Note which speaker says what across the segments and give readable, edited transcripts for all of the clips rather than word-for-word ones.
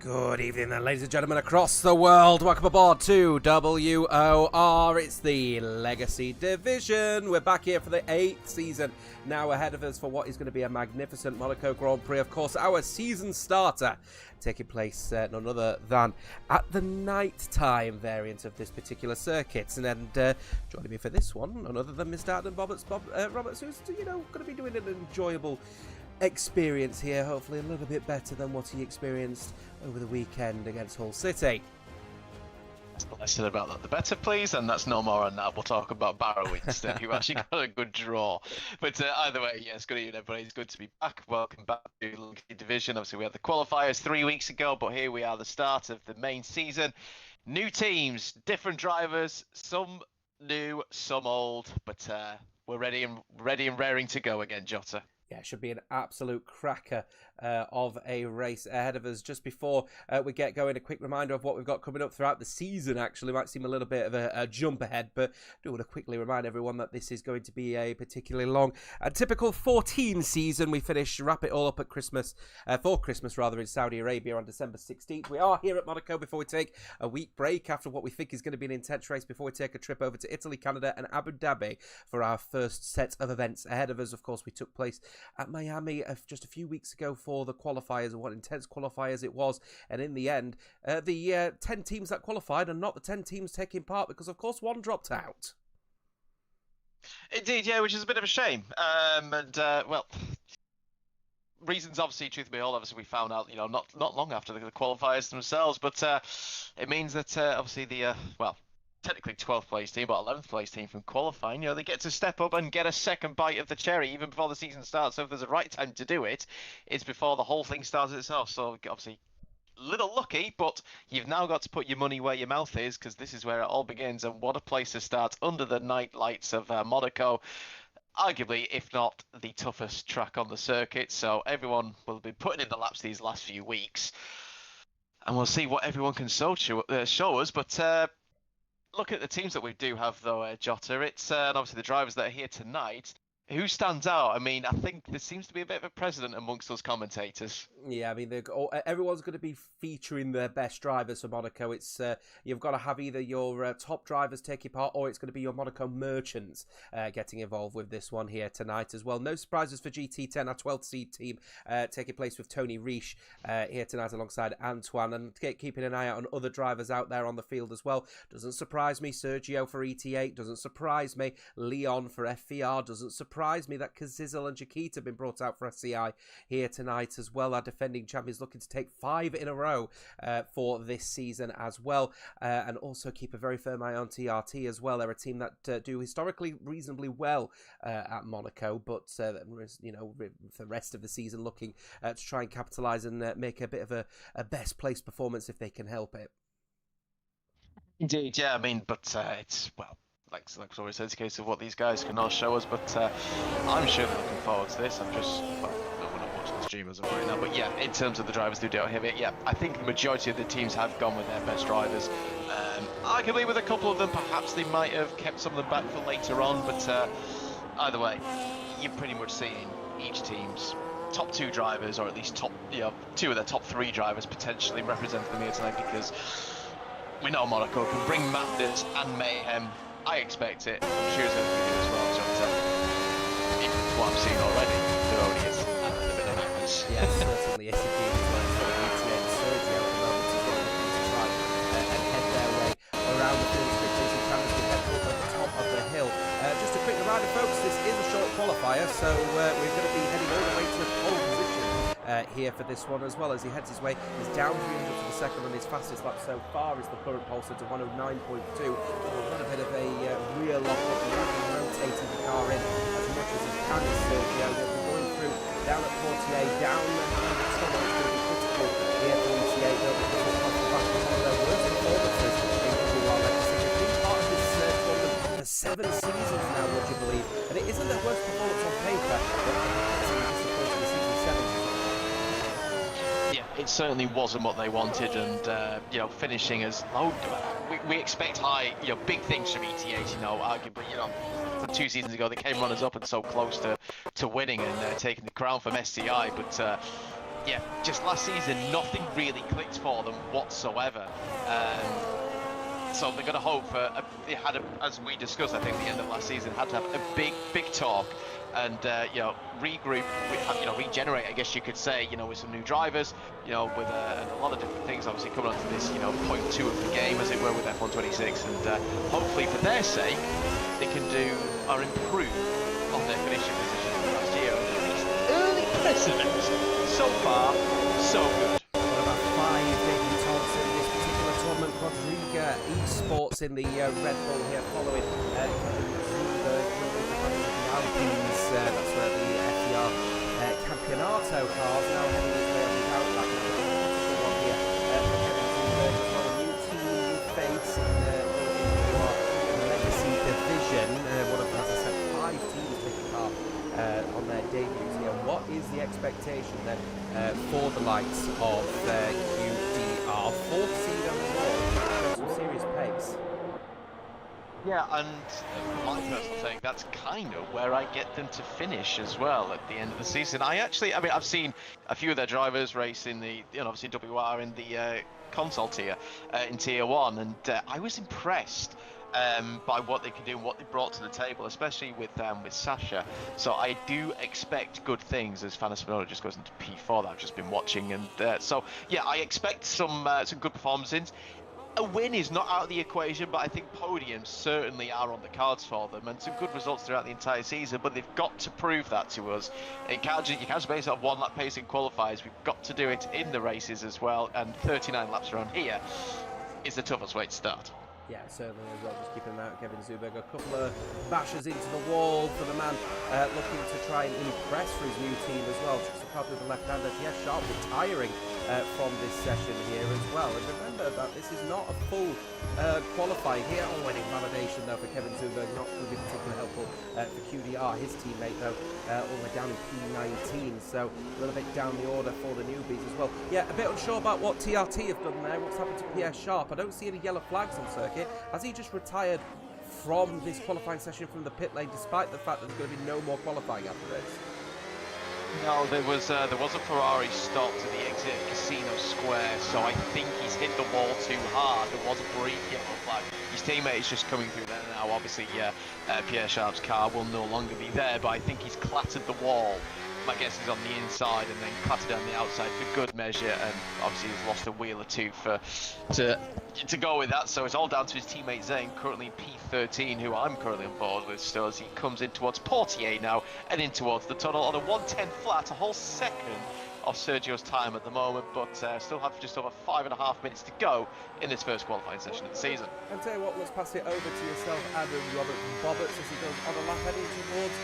Speaker 1: Good evening then, ladies and gentlemen across the world. Welcome aboard to WOR. It's the Legacy Division. We're back here for the 8th season. Now ahead of us for what is going to be a magnificent Monaco Grand Prix. Of course, our season starter taking place none other than at the night-time variant of this particular circuit. And joining me for this one, none other than Mr. Adam Roberts, who's, going to be doing an enjoyable experience here, hopefully a little bit better than what he experienced over the weekend against Hull City.
Speaker 2: The less said about that, the better, please, and that's no more on that. We'll talk about Barrow instead, who actually got a good draw. But either way, yes, good evening, everybody. It's good to be back. Welcome back to Legacy Division. Obviously, we had the qualifiers 3 weeks ago, but here we are, the start of the main season. New teams, different drivers, some new, some old, but we're ready and raring to go again, Jota.
Speaker 1: Yeah, it should be an absolute cracker of a race ahead of us. Just before we get going, a quick reminder of what we've got coming up throughout the season. Actually, might seem a little bit of a jump ahead, but I do want to quickly remind everyone that this is going to be a particularly long and typical 14 season. We wrap it all up at Christmas, for Christmas rather, in Saudi Arabia on December 16th. We are here at Monaco before we take a week break after what we think is going to be an intense race before we take a trip over to Italy, Canada and Abu Dhabi for our first set of events ahead of us. Of course, we took place at Miami just a few weeks ago for the qualifiers, and what intense qualifiers it was. And in the end, the 10 teams that qualified are not the 10 teams taking part because, of course, one dropped out.
Speaker 2: Indeed, yeah, which is a bit of a shame. Well, reasons, obviously, truth be told, obviously we found out, not long after the qualifiers themselves, but it means that obviously the technically 12th place team, but 11th place team from qualifying, they get to step up and get a second bite of the cherry even before the season starts. So if there's a right time to do it, it's before the whole thing starts itself. So obviously a little lucky, but you've now got to put your money where your mouth is, because this is where it all begins. And what a place to start under the night lights of Monaco. Arguably, if not the toughest track on the circuit. So everyone will be putting in the laps these last few weeks, and we'll see what everyone can show us. But look at the teams that we do have, though, Jota. It's and obviously the drivers that are here tonight. Who stands out? I mean, I think there seems to be a bit of a precedent amongst us commentators.
Speaker 1: Yeah, I mean, everyone's going to be featuring their best drivers for Monaco. It's you've got to have either your top drivers taking part, or it's going to be your Monaco merchants getting involved with this one here tonight as well. No surprises for GT10, our 12th seed team, taking place with Tony Riesch here tonight alongside Antoine, and keeping an eye out on other drivers out there on the field as well. Doesn't surprise me, Sergio for ET8. Doesn't surprise me, Leon for FVR. Doesn't surprise me that Kazizel and Jakita have been brought out for SCI here tonight as well. Our defending champions looking to take 5 in a row for this season as well, and also keep a very firm eye on TRT as well. They're a team that do historically reasonably well at Monaco, but for the rest of the season looking to try and capitalise and make a bit of a best place performance if they can help it.
Speaker 2: Indeed, yeah, I mean, but it's, well, like always said, it's a case of what these guys can all show us, but I'm sure they're looking forward to this. I'm just, we're not watching the streamers right now, but yeah, in terms of the drivers who don't have it, yeah, I think the majority of the teams have gone with their best drivers. Arguably with a couple of them, perhaps they might have kept some of them back for later on, but either way, you're pretty much seeing each team's top 2 drivers, or at least top, 2 of their top 3 drivers potentially represent them here tonight, because we know Monaco can bring madness and mayhem. I expect it. I'm sure it's going to be as well, Jota. Even what I'm seeing already, there already is a bit of madness.
Speaker 1: Yes, certainly, yes, indeed. As well, so ETA and Sergio at the moment as well, looking to try and head their way around the field as quickly as he can as we head up at the top of the hill. Just a quick reminder, folks, this is a short qualifier, so we're going to be heading all the way to the pole position here for this one, as well as he heads his way. He's down 300 to the second on his fastest lap so far is the current pole, so to 109.2. We've got a bit of a rear lock up and rotating the car in as much as he can. Sergio, they'll be going through down at Portier, down and it's not going to be critical here for ETA. They'll be coming off the back of one of their worst performances in WOR Legacy. They've been part of this tournament for 7 seasons now, would you believe? And it isn't their worst performance on paper, but it's disappointing the season 7.
Speaker 2: It certainly wasn't what they wanted, and finishing as low. We expect high, big things from ET8. Arguably, from 2 seasons ago they came runners up and so close to winning and taking the crown from SCI. But yeah, just last season, nothing really clicked for them whatsoever. So they're going to hope for, they had, as we discussed, I think, the end of last season, had to have a big talk and, regroup, regenerate, I guess you could say, with some new drivers, with and a lot of different things, obviously, coming onto this, point 2 of the game, as it were, with F126. And hopefully, for their sake, they can do or improve on their finishing position last year. And at least early precedent, so far, so good.
Speaker 1: What about 5 debutants in this particular tournament? Rodriga Esports in the Red Bull here, following the Alpines. That's where the FDR Campeonato cars now heading his way on the outside. One here from Kevin Zumberg as well. New team, new face in the Legacy division. One of, as I said, 5 teams taking part on their debuts here. What is the expectation then for the likes of QDR? 4th seed overall, some serious pace.
Speaker 2: Yeah, and my personal take, that's kind of where I get them to finish as well at the end of the season. I've seen a few of their drivers race in the, obviously WOR in the console tier, in tier 1, and I was impressed by what they could do and what they brought to the table, especially with Sasha. So I do expect good things as Fana Spinola just goes into P4 that I've just been watching, and so yeah, I expect some good performances. A win is not out of the equation, but I think podiums certainly are on the cards for them, and some good results throughout the entire season. But they've got to prove that to us. You can't just base it on 1 lap pace in qualifiers. We've got to do it in the races as well, and 39 laps around here is the toughest way to start.
Speaker 1: Yeah, certainly as well. Just keeping an eye out Kevin Zumberg. A couple of bashes into the wall for the man looking to try and impress for his new team as well. Just probably the left-hander. Yeah, Sharp retiring from this session here as well. And remember that this is not a full qualifying here. Oh, winning validation though for Kevin Zumberg. Not going to be particularly helpful for QDR. His teammate though, all the way down in P19. So a little bit down the order for the newbies as well. Yeah, a bit unsure about what TRT have done there. What's happened to Pierre Sharp? I don't see any yellow flags on circuit. Has he just retired from this qualifying session from the pit lane, despite the fact that there's going to be no more qualifying after this?
Speaker 2: No, there was a Ferrari stop to the exit of Casino Square, so I think he's hit the wall too hard. There was a brief yellow flag. His teammate is just coming through there now. Obviously, Pierre Sharp's car will no longer be there, but I think he's clattered the wall. My guess is on the inside and then clattered on the outside for good measure, and obviously he's lost a wheel or two to go with that. So it's all down to his teammate Zane, currently P13, who I'm currently on board with still, as he comes in towards Portier now and in towards the tunnel on a 110 flat, a whole second of Sergio's time at the moment, but still have just over 5.5 minutes to go in this first qualifying session of the season.
Speaker 1: And tell you what, let's pass it over to yourself, Adam Robert Roberts, as he goes on a lap heading towards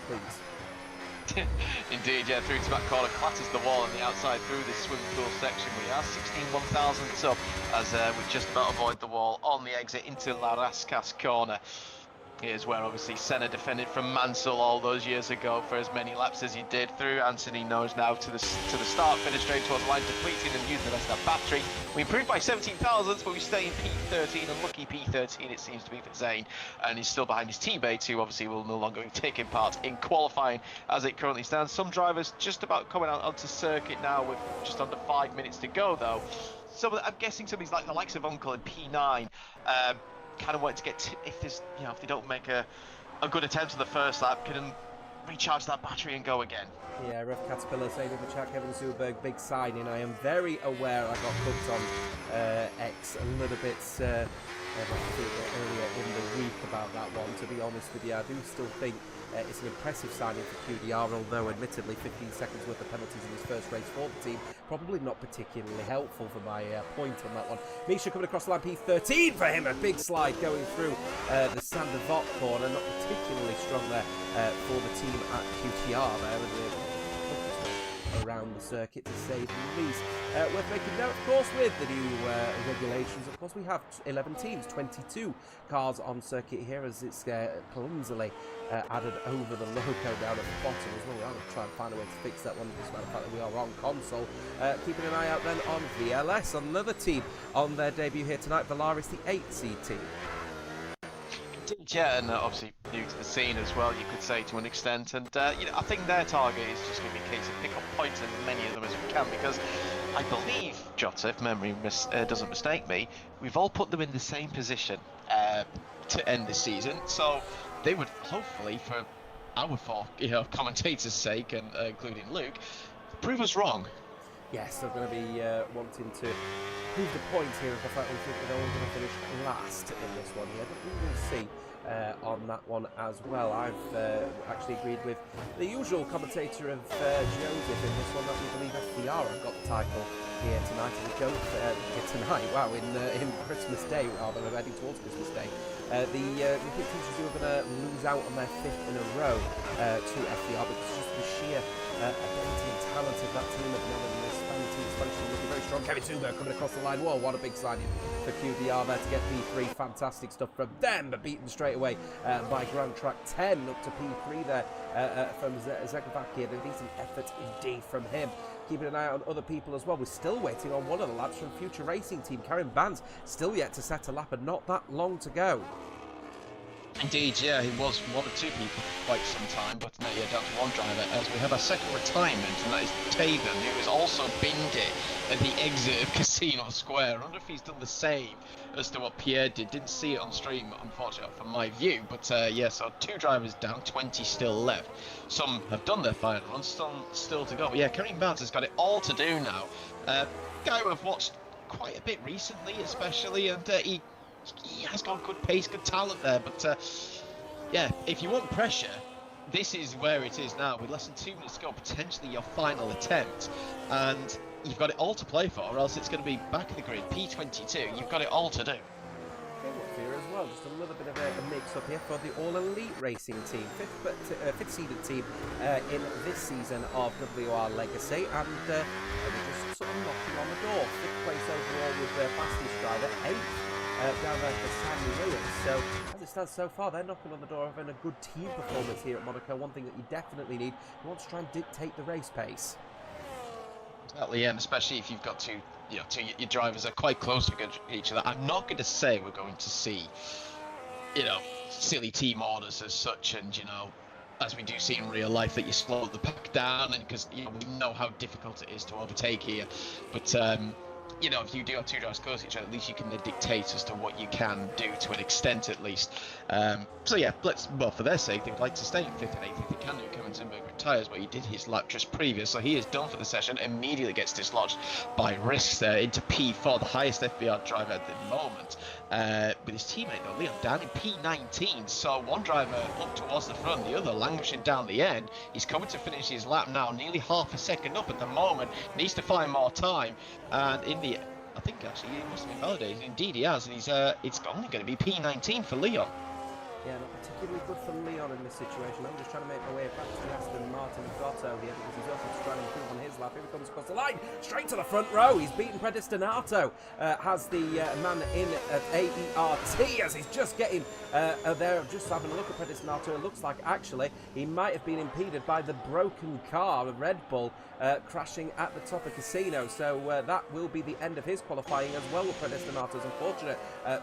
Speaker 2: please. Indeed, yeah, through to that corner, clatters the wall on the outside through this swimming pool section. We are 16,000 up as we just about avoid the wall on the exit into La Rascas corner. Here's where obviously Senna defended from Mansell all those years ago for as many laps as he did through. Anthony knows now to the start, finish straight towards the line, depleting and using the rest of that battery. We improved by 17 thousandths, but we stay in P13, and lucky P13 it seems to be for Zane, and he's still behind his teammates, who obviously will no longer be taking part in qualifying as it currently stands. Some drivers just about coming out onto circuit now with just under 5 minutes to go though. So I'm guessing some of these, like the likes of Uncle in P9, kind of wanting to get if there's, if they don't make a good attempt on the first lap, can recharge that battery and go again.
Speaker 1: Yeah, Rev Caterpillar saying in the chat, Kevin Zumberg, big signing. I am very aware I got hooked on X a little bit earlier in the week about that one. To be honest with you, I do still think it's an impressive signing for QDR, although admittedly 15 seconds worth of penalties in his first race for the team, probably not particularly helpful for my point on that one. Misha coming across the line, P13 for him, a big slide going through the Sander Vot corner, not particularly strong there for the team at QTR there, around the circuit to say the least. Worth making note, of course, with the new regulations. Of course, we have 11 teams, 22 cars on circuit here, as it's clumsily added over the logo down at the bottom as well. We'll try and find a way to fix that one, despite the fact that we are on console. Keeping an eye out then on VLS, another team on their debut here tonight. Valaris, the 8 seed team.
Speaker 2: yeah, and obviously new to the scene as well, you could say, to an extent. And I think their target is just going to be a case of pick up points in as many of them as we can, because I believe, Jota, if memory doesn't mistake me, we've all put them in the same position to end the season. So they would hopefully, for our four commentators' sake, and including Luke, prove us wrong.
Speaker 1: Yes, they're going to be wanting to prove the point here of the fact we think they're all going to finish last in this one here, but we will see on that one as well. I've actually agreed with the usual commentator of Joseph in this one that we believe FDR have got the title here tonight. In Christmas Day, rather, we're heading towards Christmas Day. The teachers who are going to lose out on their 5th in a row to FDR, but it's just the sheer ability and talent of that team at the moment. Functioning looking very strong. Kevin Tuber coming across the line. Whoa, what a big signing for QBR there to get P3. Fantastic stuff from them, but beaten straight away by Grand Track 10 up to P3 there from Zegovakia. A decent effort indeed from him. Keeping an eye on other people as well. We're still waiting on one of the lads from Future Racing Team, Karen Bands, still yet to set a lap and not that long to go.
Speaker 2: Indeed, yeah, he was one or two people for quite some time, but now down to one driver as we have a second retirement, and that is Taven, who has also binned it at the exit of Casino Square. I wonder if he's done the same as to what Pierre did. Didn't see it on stream, unfortunately, from my view, but yeah, so 2 drivers down, 20 still left. Some have done their final run, still to go. But yeah, Kareem Barnes has got it all to do now. Guy who I've watched quite a bit recently, especially, and he has got good pace, good talent there, but yeah, if you want pressure, this is where it is now. With less than 2 minutes to go, potentially your final attempt, and you've got it all to play for, or else it's going to be back of the grid, P22, you've got it all to do.
Speaker 1: Here as well, just a little bit of a mix-up here for the All Elite Racing Team, fifth seeded team in this season of WOR Legacy, and they're just sort of knocking on the door. 5th place overall with their fastest driver, 8th. Down there for Sammy Lewis. So as it stands so far, they're knocking on the door of having a good team performance here at Monaco. One thing that you definitely need, you want to try and dictate the race pace.
Speaker 2: Exactly, yeah, and especially if you've got your drivers are quite close to each other. I'm not going to say we're going to see, silly team orders as such, and as we do see in real life, that you slow the pack down, and because we know how difficult it is to overtake here, but if you do have 2 drivers close to each other, at least you can dictate as to what you can do to an extent, at least. So yeah, for their sake, they would like to stay in 5th and 8th if they can do. Kevin Zimberg retires, but he did his lap just previous, so he is done for the session. Immediately gets dislodged by risks there into P4, the highest FBR driver at the moment. With his teammate though, Leon, down in P19. So one driver up towards the front, the other languishing down the end. He's coming to finish his lap now, nearly half a second up at the moment. Needs to find more time, and I think actually he must have been validated. Indeed, he has, and it's only going to be P19 for Leon.
Speaker 1: Yeah, not particularly good for Leon in this situation. I'm just trying to make my way back to Aston Martin Gotto here, because he's also trying to improve on his lap. Here he comes across the line, straight to the front row. He's beaten Predestinato, has the man in at AERT, as he's just getting there, just having a look at Predestinato. It looks like actually he might have been impeded by the broken car of Red Bull crashing at the top of Casino. So that will be the end of his qualifying as well with Predestinato. It's unfortunate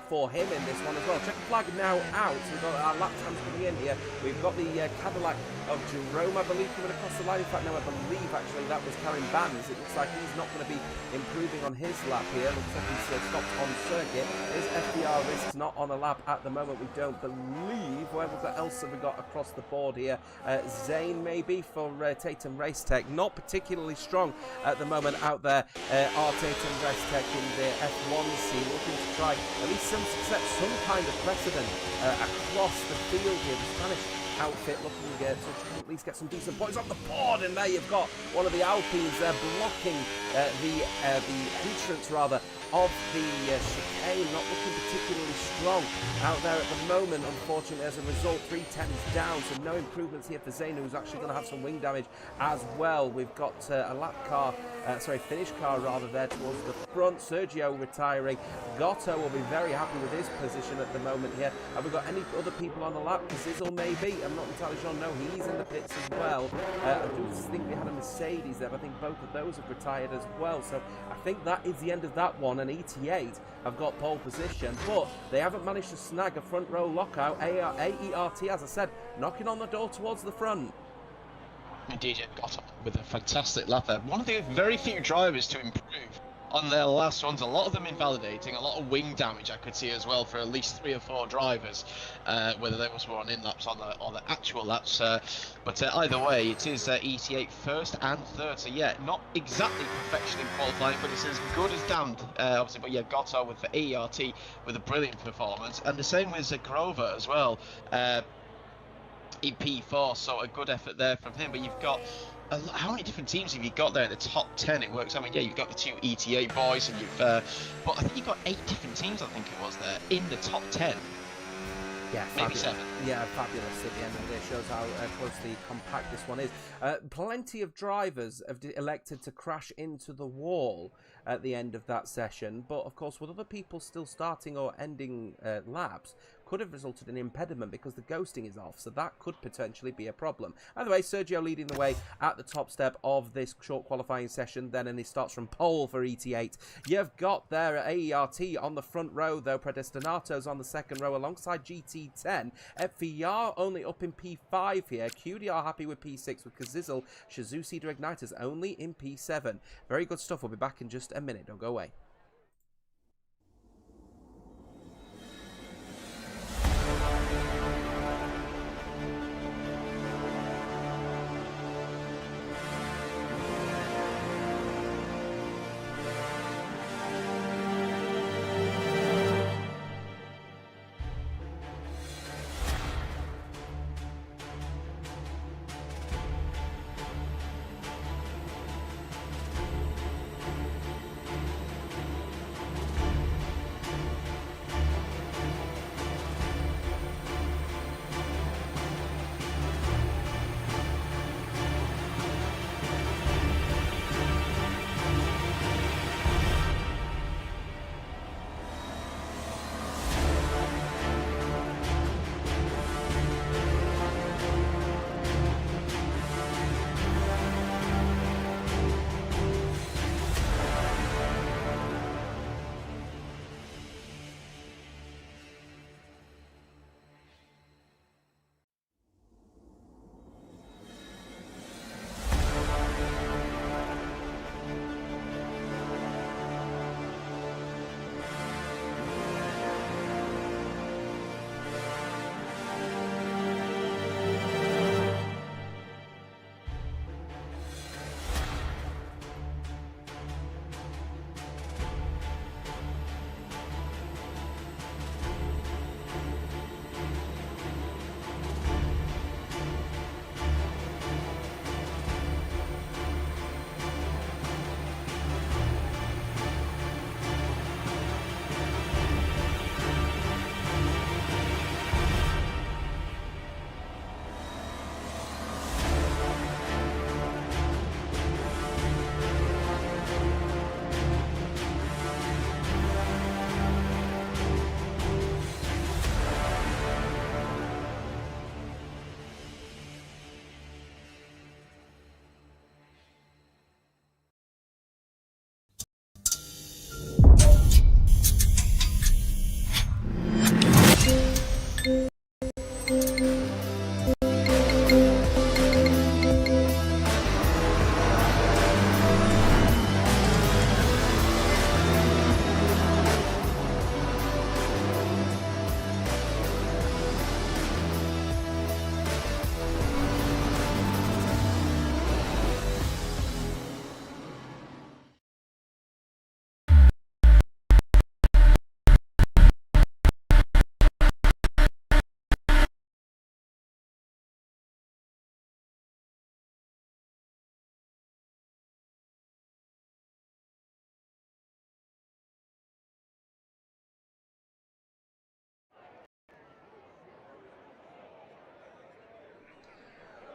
Speaker 1: for him in this one as well. Check the flag now out. We've got our lap times coming in here. We've got the Cadillac of Jerome, I believe, coming across the line. In fact, no, I believe actually that was Karen Bands. It looks like he's not going to be improving on his lap here. Looks like he's stopped on circuit. His FDR risks not on a lap at the moment, we don't believe. What else have we got across the board here? Zane maybe for Tatum Race Tech. Not particularly strong at the moment out there. Our Tatum Race Tech in the F1 scene, looking to try at least some success, some kind of precedent across the field here. The Spanish outfit looking to at least get some decent points on the board, and there you've got one of the Alpines blocking the entrance rather of the chicane, not looking particularly strong out there at the moment, unfortunately. As a result, 310s down, so no improvements here for Zayn, who's actually going to have some wing damage as well. We've got a finish car rather there towards the front. Sergio retiring. Gotto will be very happy with his position at the moment here. Have we got any other people on the lap? Sizzle maybe, I'm not entirely sure. No, he's in the pits as well. I do think we had a Mercedes there, but I think both of those have retired as well. So I think that is the end of that one. and ET8 have got pole position, but they haven't managed to snag a front row lockout. AERT, as I said, knocking on the door towards the front.
Speaker 2: Indeed, it got up with a fantastic lap there. One of the very few drivers to improve on their last runs, a lot of them invalidating, a lot of wing damage I could see as well for at least 3 or 4 drivers, whether they were on in-laps or the actual laps. But either way, it is ET8 first and third, so yeah, not exactly perfection in qualifying, but it's as good as damned, obviously. But yeah, Gotto with the AERT with a brilliant performance, and the same with Grover as well. In P4, so a good effort there from him. But you've got how many different teams have you got there in the top 10? It works. I mean, yeah, you've got the 2 ET8 boys, and you've but I think you've got 8 different teams. I think it was there in the top 10.
Speaker 1: Yeah,
Speaker 2: maybe
Speaker 1: fabulous.
Speaker 2: 7.
Speaker 1: Yeah, fabulous at the end of the day. Shows how closely compact this one is. Plenty of drivers have elected to crash into the wall at the end of that session, but of course, with other people still starting or ending laps, could have resulted in impediment because the ghosting is off, so that could potentially be a problem. Either way, Sergio leading the way at the top step of this short qualifying session then, and he starts from pole for ET8. You've got there AERT on the front row, though. Predestinatos on the second row alongside GT10. FVR only up in P5 here. QDR happy with P6 with Kazizel. Shizusi to Igniters only in P7. Very good stuff. We'll be back in just a minute. Don't go away.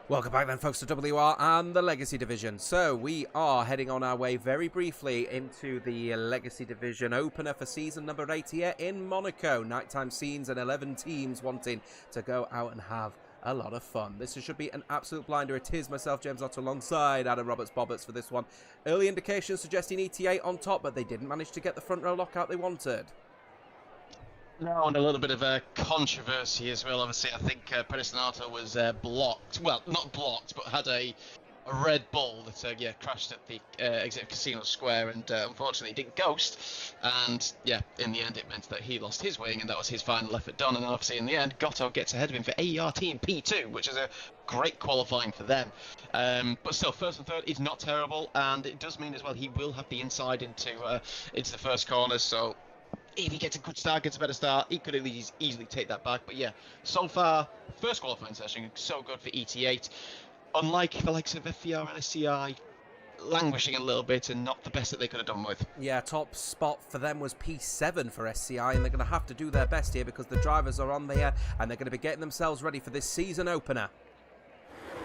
Speaker 1: Welcome back then, folks, to WR and the Legacy Division. So we are heading on our way very briefly into the Legacy Division opener for season number 8 here in Monaco. Nighttime scenes and 11 teams wanting to go out and have a lot of fun. This should be an absolute blinder. It is myself, James Otto, alongside Adam Roberts-Bobberts for this one. Early indications suggesting ETA on top, but they didn't manage to get the front row lockout they wanted.
Speaker 2: No, and a little bit of a controversy as well. Obviously, I think Pedestinato was blocked. Well, not blocked, but had a Red Bull that crashed at the exit of Casino Square, and unfortunately didn't ghost. And yeah, in the end, it meant that he lost his wing, and that was his final effort done. And obviously, in the end, Gotto gets ahead of him for AERT in P2, which is a great qualifying for them. But still, first and third is not terrible, and it does mean as well he will have the inside into the first corner. So if he gets a good start, gets a better start, he could at least easily take that back. But yeah, so far, first qualifying session, so good for ET8. Unlike the likes of FVR and SCI, languishing a little bit and not the best that they could have done with.
Speaker 1: Yeah, top spot for them was P7 for SCI, and they're going to have to do their best here because the drivers are on there and they're going to be getting themselves ready for this season opener.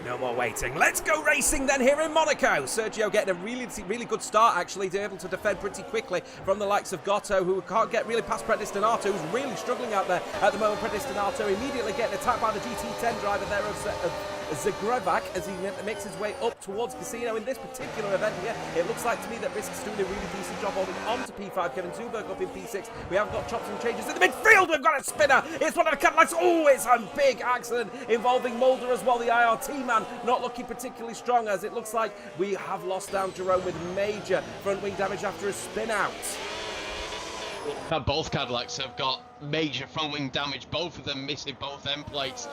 Speaker 1: No more waiting. Let's go racing then here in Monaco. Sergio getting a really good start, actually, to be able to defend pretty quickly from the likes of Gotto, who can't get really past Predestinato, who's really struggling out there at the moment. Predestinato immediately getting attacked by the GT10 driver there of Zagrevac as he makes his way up towards Casino. In this particular event here, it looks like to me that Risk's doing a really decent job holding on to P5. Kevin Zuberg up in P6. We have got chops and changes in the midfield. We've got a spinner. It's one of the Cadillacs. Oh, it's a big accident involving Mulder as well. The IRT man not looking particularly strong, as it looks like we have lost down Jerome with major front wing damage after a spin out.
Speaker 2: Both Cadillacs have got major front wing damage, both of them missing both end plates.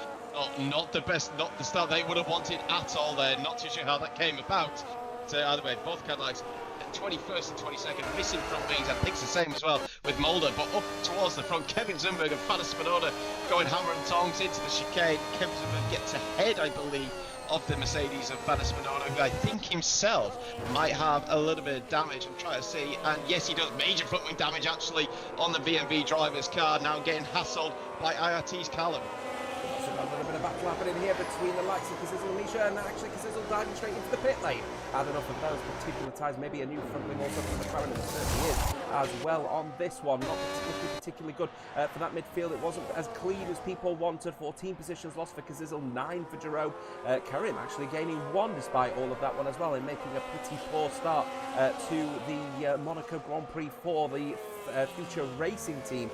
Speaker 2: Not the best, not the start they would have wanted at all there. Not too sure how that came about. So either way, both Cadillacs, 21st and 22nd, missing front wings. I think it's the same as well with Mulder, but up towards the front. Kevin Zumberg and Fana Spinoda going hammer and tongs into the chicane. Kevin Zumberg gets ahead, I believe, of the Mercedes of Fana Spinoda, who I think himself might have a little bit of damage. I'm trying to see, and yes, he does major front wing damage actually on the BMW driver's car, now getting hassled by IRT's Callum.
Speaker 1: Also got a little bit of battle happening here between the likes of Kazizel and Misha, and actually Kazizel diving straight into the pit lane. Had enough of those particular ties. Maybe a new front wing also from McLaren, and it certainly is as well on this one. Not particularly good for that midfield. It wasn't as clean as people wanted. 14 positions lost for Kazizel, 9 for Jerome. Karim actually gaining 1 despite all of that one as well, and making a pretty poor start to the Monaco Grand Prix for the future racing team.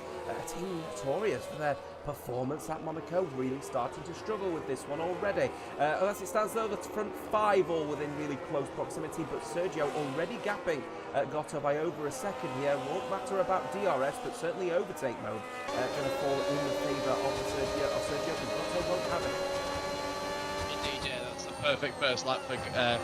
Speaker 1: Team notorious for their performance at Monaco, really starting to struggle with this one already. As it stands though, the front 5 all within really close proximity, but Sergio already gapping Gotto by over a second here. Won't matter about DRS, but certainly overtake mode going to fall in the favour of Sergio, but Gotto won't have it.
Speaker 2: Indeed, yeah, that's the perfect first lap for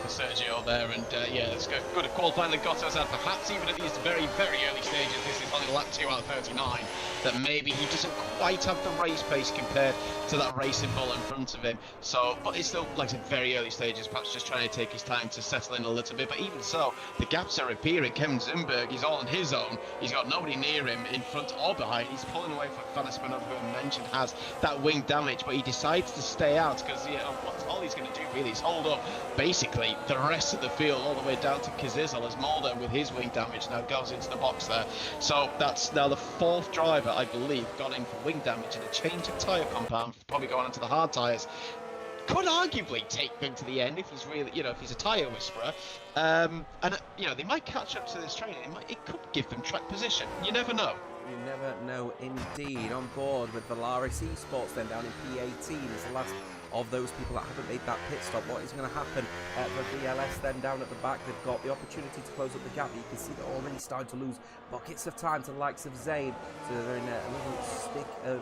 Speaker 2: Sergio there, and yeah, it's good at qualifying that Gotto's had. Perhaps even at these very, very early stages, this is only lap 2 out of 39, that maybe he doesn't quite have the race pace compared to that racing bull in front of him. So, but it's still, like I said, very early stages, perhaps just trying to take his time to settle in a little bit. But even so, the gaps are appearing. Kevin Zumberg, he's all on his own. He's got nobody near him in front or behind. He's pulling away from Fana Spinoda, who I mentioned has that wing damage, but he decides to stay out because all he's going to do really is hold up basically the rest of the field all the way down to Kazizel, as Mulder with his wing damage now goes into the box there. So that's now the 4th driver, I believe, got in for wing damage and a change of tyre compound, probably going onto the hard tyres. Could arguably take him to the end if he's really, if he's a tyre whisperer. And they might catch up to this training. It could give them track position. You never know.
Speaker 1: You never know indeed. On board with Valaris Esports then down in P18 is the last of those people that haven't made that pit stop. What is going to happen for VLS then down at the back? They've got the opportunity to close up the gap, but you can see they're already starting to lose buckets of time to the likes of Zayn. So they're in a little stick of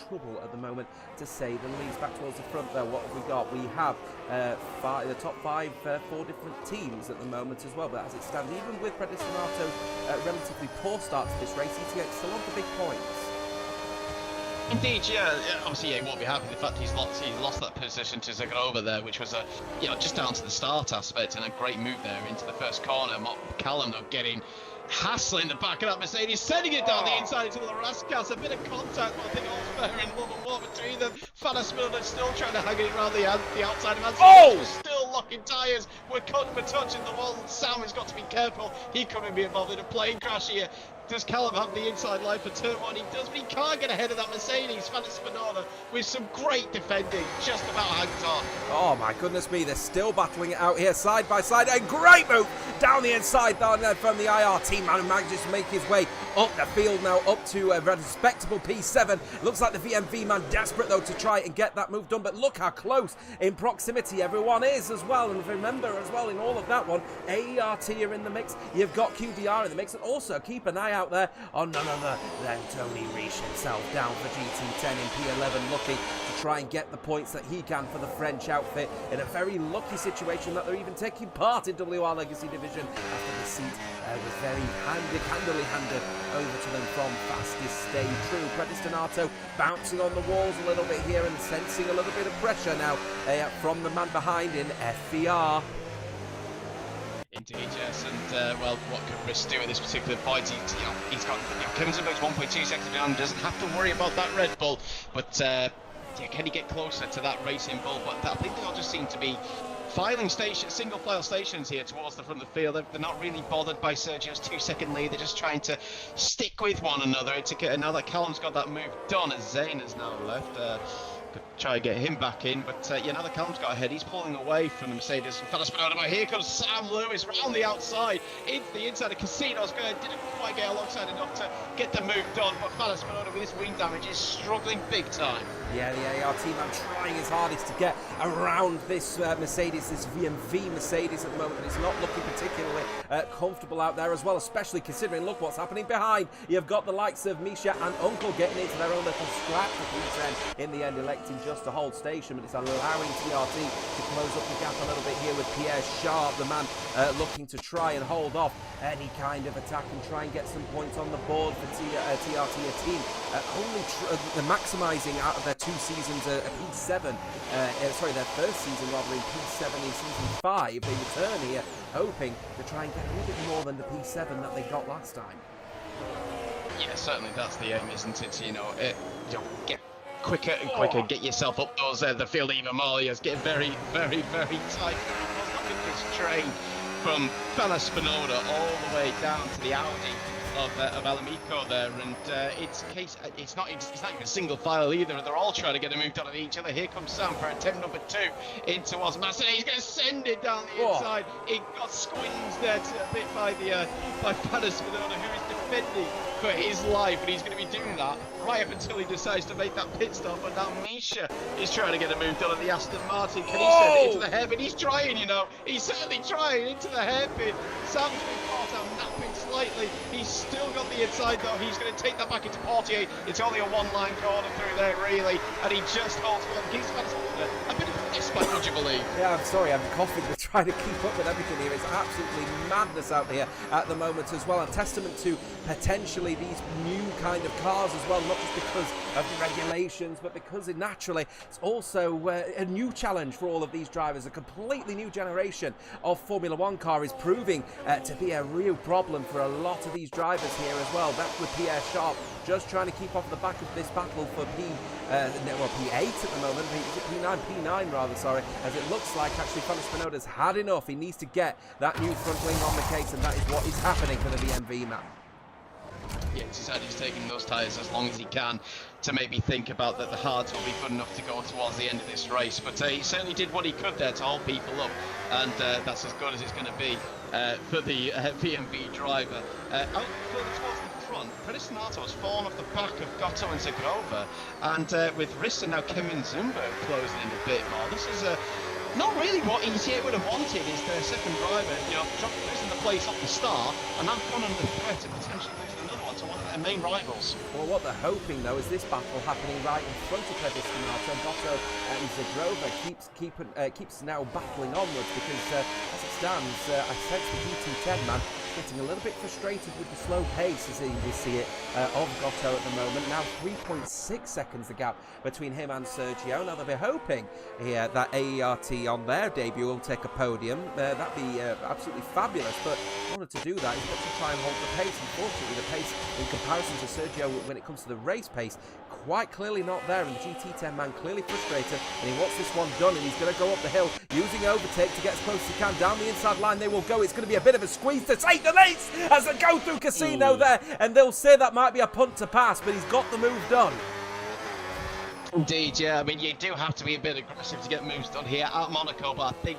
Speaker 1: trouble at the moment, to say the least. Back towards the front there, what have we got? We have the top 5, 4 different teams at the moment as well. But as it stands, even with Predestinato's relatively poor start to this race, ETX still on for big points.
Speaker 2: Indeed, yeah. Obviously, he won't be happy. In fact, he's lost that position to Zagrova there, which was just down to the start aspect, and a great move there into the first corner. Callum though getting hassling the back of that Mercedes, sending it down the inside into the Rascals. A bit of contact, but I think all's fair in love and war between them. Fana Spinoda still trying to hang it around the outside of Manson. Still fucking tyres. We're touching the wall. Sam has got to be careful. He couldn't be involved in a plane crash here. Does Callum have the inside line for turn one? He does, but he can't get ahead of that Mercedes. Fantas Spinoda with some great defending, just about hangs on.
Speaker 1: Oh my goodness me, they're still battling it out here side by side. A great move down the inside down there from the IR team man, who manages to make his way up the field now, up to a respectable P7. Looks like the VMV man desperate though to try and get that move done, but look how close in proximity everyone is as well. And remember as well, in all of that one, AERT are in the mix, you've got QDR in the mix, and also keep an eye out there on none other than Tony Reich himself, down for GT10 in P11, looking to try and get the points that he can for the French outfit in a very lucky situation that they're even taking part in WR Legacy Division after the seat was very handily handed over to them from fastest stay true. Predestinato bouncing on the walls a little bit here and sensing a little bit of pressure now from the man behind in FVR.
Speaker 2: Indeed, yes, and well, what could Riss do at this particular point? He's got Kevin Zimmer's 1.2 seconds behind, doesn't have to worry about that Red Bull, but yeah, can he get closer to that Racing Bull? But I think they'll just seem to be filing single file stations here towards the front of the field. They're not really bothered by Sergio's 2-second lead. They're just trying to stick with one another. Now that Callum's got that move done, as Zane has now left. Could try and get him back in, but yeah, now that Callum's got ahead, he's pulling away from the Mercedes and Fantas Spinoda. But here comes Sam Lewis round the outside into the inside of Casinos. Didn't quite get alongside enough to get the move done, but Fantas Spinoda with his wing damage is struggling big time.
Speaker 1: Yeah, the AR team are trying his hardest to get around this Mercedes, this VMV Mercedes at the moment. It's not looking particularly comfortable out there as well, especially considering, look what's happening behind. You've got the likes of Misha and Uncle getting into their own little scrap for P10 in the end, electing just to hold station, but it's allowing TRT to close up the gap a little bit here with Pierre Sharp, the man looking to try and hold off any kind of attack and try and get some points on the board for TRT, a team they're maximising out of their 2 seasons P7, their first season rather in P7 in season 5. They return here hoping to try and get a little bit more than the P7 that they got last time.
Speaker 2: Yeah, certainly that's the aim, isn't it? Get quicker and quicker, get yourself up those the field even more. It's getting very, very, very tight. Look at this train from Fantas Spinoda all the way down to the Audi of Alamico there, and it's not even single file either. They're all trying to get a move done at each other. Here comes Sam for attempt number 2 in towards Massey. He's going to send it down the inside. It got squeezed there a bit by Fantas Spinoda, who is defending for his life, and he's going to be doing that right up until he decides to make that pit stop. But now Misha is trying to get a move done on the Aston Martin. Can he send it into the hairpin? He's trying, he's certainly trying into the hairpin. Sam's been caught out napping slightly. He's still got the inside though. He's going to take that back into Portier. It's only a one-line corner through there really, and he just holds on. He's a bit of a respite, would you believe?
Speaker 1: Yeah, I'm sorry, I'm coughing. We're trying to keep up with everything here. It's absolutely madness out here at the moment as well. A testament to potentially these new kind of cars as well, not just because of the regulations, but because naturally it's also a new challenge for all of these drivers. A completely new generation of Formula One car is proving to be a real problem for a lot of these drivers here as well. That's with Pierre Sharp just trying to keep off the back of this battle for P8 at the moment, P9 rather, sorry, as it looks like actually Fantas Spinoda's had enough. He needs to get that new front wing on the case, and that is what is happening for the VMV man.
Speaker 2: Yeah, he's decided he's taking those tyres as long as he can to maybe think about that the hards will be good enough to go towards the end of this race. But he certainly did what he could there to hold people up, and that's as good as it's going to be for the VMV driver. Out further towards the front, Predestinato has fallen off the back of Gotto and Zagrova, and with Riss and now Kevin Zumba closing in a bit more. This is not really what ECA would have wanted. Is their second driver, losing the place off the start, and now gone under threat to potentially lose another one to one of their main rivals.
Speaker 1: Well, what they're hoping though is this battle happening right in front of Predestinato, and Gotto and Zagrova keeps now battling onwards, because as it stands, I sense the GT10 man getting a little bit frustrated with the slow pace, as we see it, of Gotto at the moment. Now 3.6 seconds the gap between him and Sergio. Now they'll be hoping here that AERT on their debut will take a podium. That'd be absolutely fabulous, but in order to do that, he's got to try and hold the pace. Unfortunately, the pace in comparison to Sergio when it comes to the race pace, quite clearly not there, and the GT10 man clearly frustrated, and he wants this one done, and he's going to go up the hill using overtake to get as close as he can. Down the inside line they will go. It's going to be a bit of a squeeze to take the leads as they go through Casino there, and they'll say that might be a punt to pass, but he's got the move done.
Speaker 2: Indeed, yeah. I mean, you do have to be a bit aggressive to get moves done here at Monaco, but I think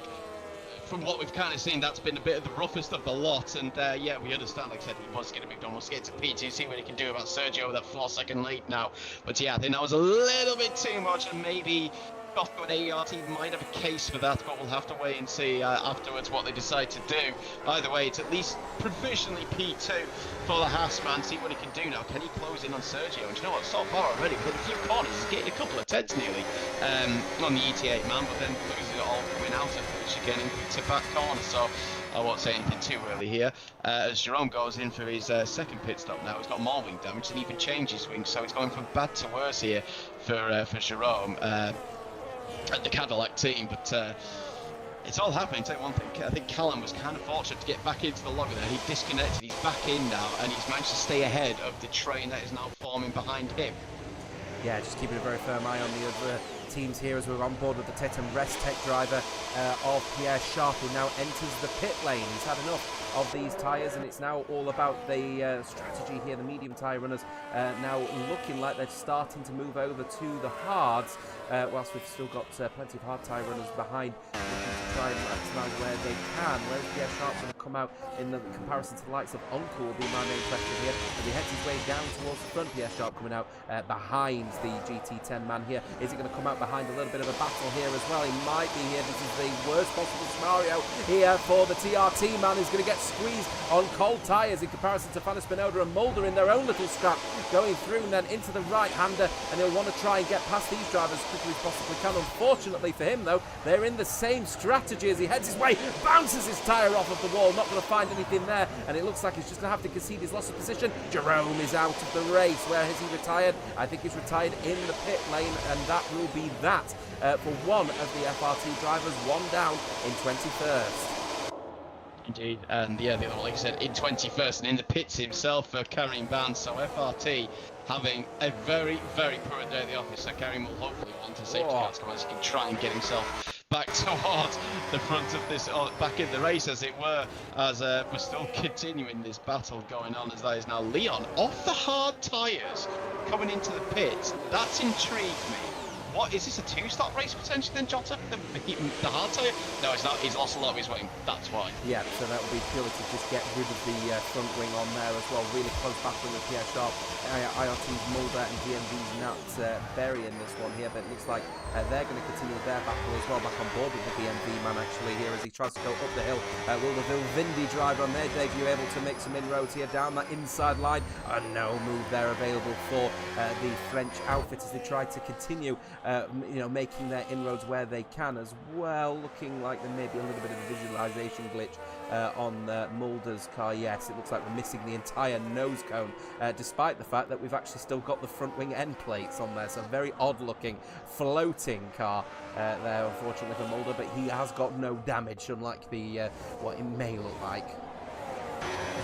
Speaker 2: from what we've kind of seen, that's been a bit of the roughest of the lot. And yeah, we understand, like I said, he was getting moved on. We'll get to P2, see what he can do about Sergio with that 4-second lead now. But yeah, I think that was a little bit too much, and maybe Gotho and ART might have a case for that, but we'll have to wait and see afterwards what they decide to do. Either way, it's at least provisionally P2 for the Haas man. See what he can do now. Can he close in on Sergio? And you know what? So far already, with a few corners, he's getting a couple of tenths nearly on the ET8 man, but then losing it all coming out of again into back corner. So I won't say anything too early here. As Jerome goes in for his second pit stop now, he's got more wing damage and even changed his wing, so he's going from bad to worse here for Jerome. At the Cadillac team, but it's all happening. Tell you one thing, I think Callum was kind of fortunate to get back into the logger there. He disconnected, he's back in now, and he's managed to stay ahead of the train that is now forming behind him.
Speaker 1: Yeah, just keeping a very firm eye on the other teams here as we're on board with the Titan Rest Tech driver of Pierre Sharp, who now enters the pit lane. He's had enough of these tyres, and it's now all about the strategy here. The medium tyre runners now looking like they're starting to move over to the hards, whilst we've still got plenty of hard tyre runners behind, looking to try and maximise where they can. Where's Pierre Sharp going to come out in the comparison to the likes of Uncle will be my main question here. As he heads his way down towards the front, Pierre Sharp coming out behind the GT10 man here. Is he going to come out behind? A little bit of a battle here as well. He might be here. This is the worst possible scenario here for the TRT man. He's going to get squeezed on cold tyres in comparison to Fanny Spinoda and Mulder in their own little scrap, going through and then into the right-hander, and he'll want to try and get past these drivers as quickly as possibly can. Unfortunately for him, though, they're in the same strategy as he heads his way, bounces his tyre off of the wall, not going to find anything there, and it looks like he's just going to have to concede his loss of position. Jerome is out of the race. Where has he retired? I think he's retired in the pit lane, and that will be that for one of the FRT drivers, one down in 21st.
Speaker 2: Indeed, and yeah, the other one, like I said, in 21st and in the pits himself for Karim Ban. So FRT having a very, very poor day at the office. So Karim will hopefully want a safety car to come as he can try and get himself back towards the front of this, or back in the race as it were, as we're still continuing this battle going on, as that is now Leon off the hard tyres coming into the pits. That's intrigued me. What is this, a two-stop race potentially then, Jota? The hard tyre? No, it's not. He's lost a lot of his wing. That's why.
Speaker 1: Yeah, so that will be purely to just get rid of the front wing on there as well. Really close battle with Pierre Sharp, IRT's Mulder and DMV's Nat Berry in this one here, but it looks like they're going to continue their battle as well, back on board with the DMV man actually here as he tries to go up the hill. Will the Vilvindi driver on their debut able to make some inroads here down that inside line? No move there available for the French outfit as they try to continue making their inroads where they can as well. Looking like there may be a little bit of a visualization glitch on Mulder's car. Yes, it looks like we're missing the entire nose cone, despite the fact that we've actually still got the front wing end plates on there. So very odd looking floating car there, unfortunately for Mulder, but he has got no damage, unlike the what it may look like.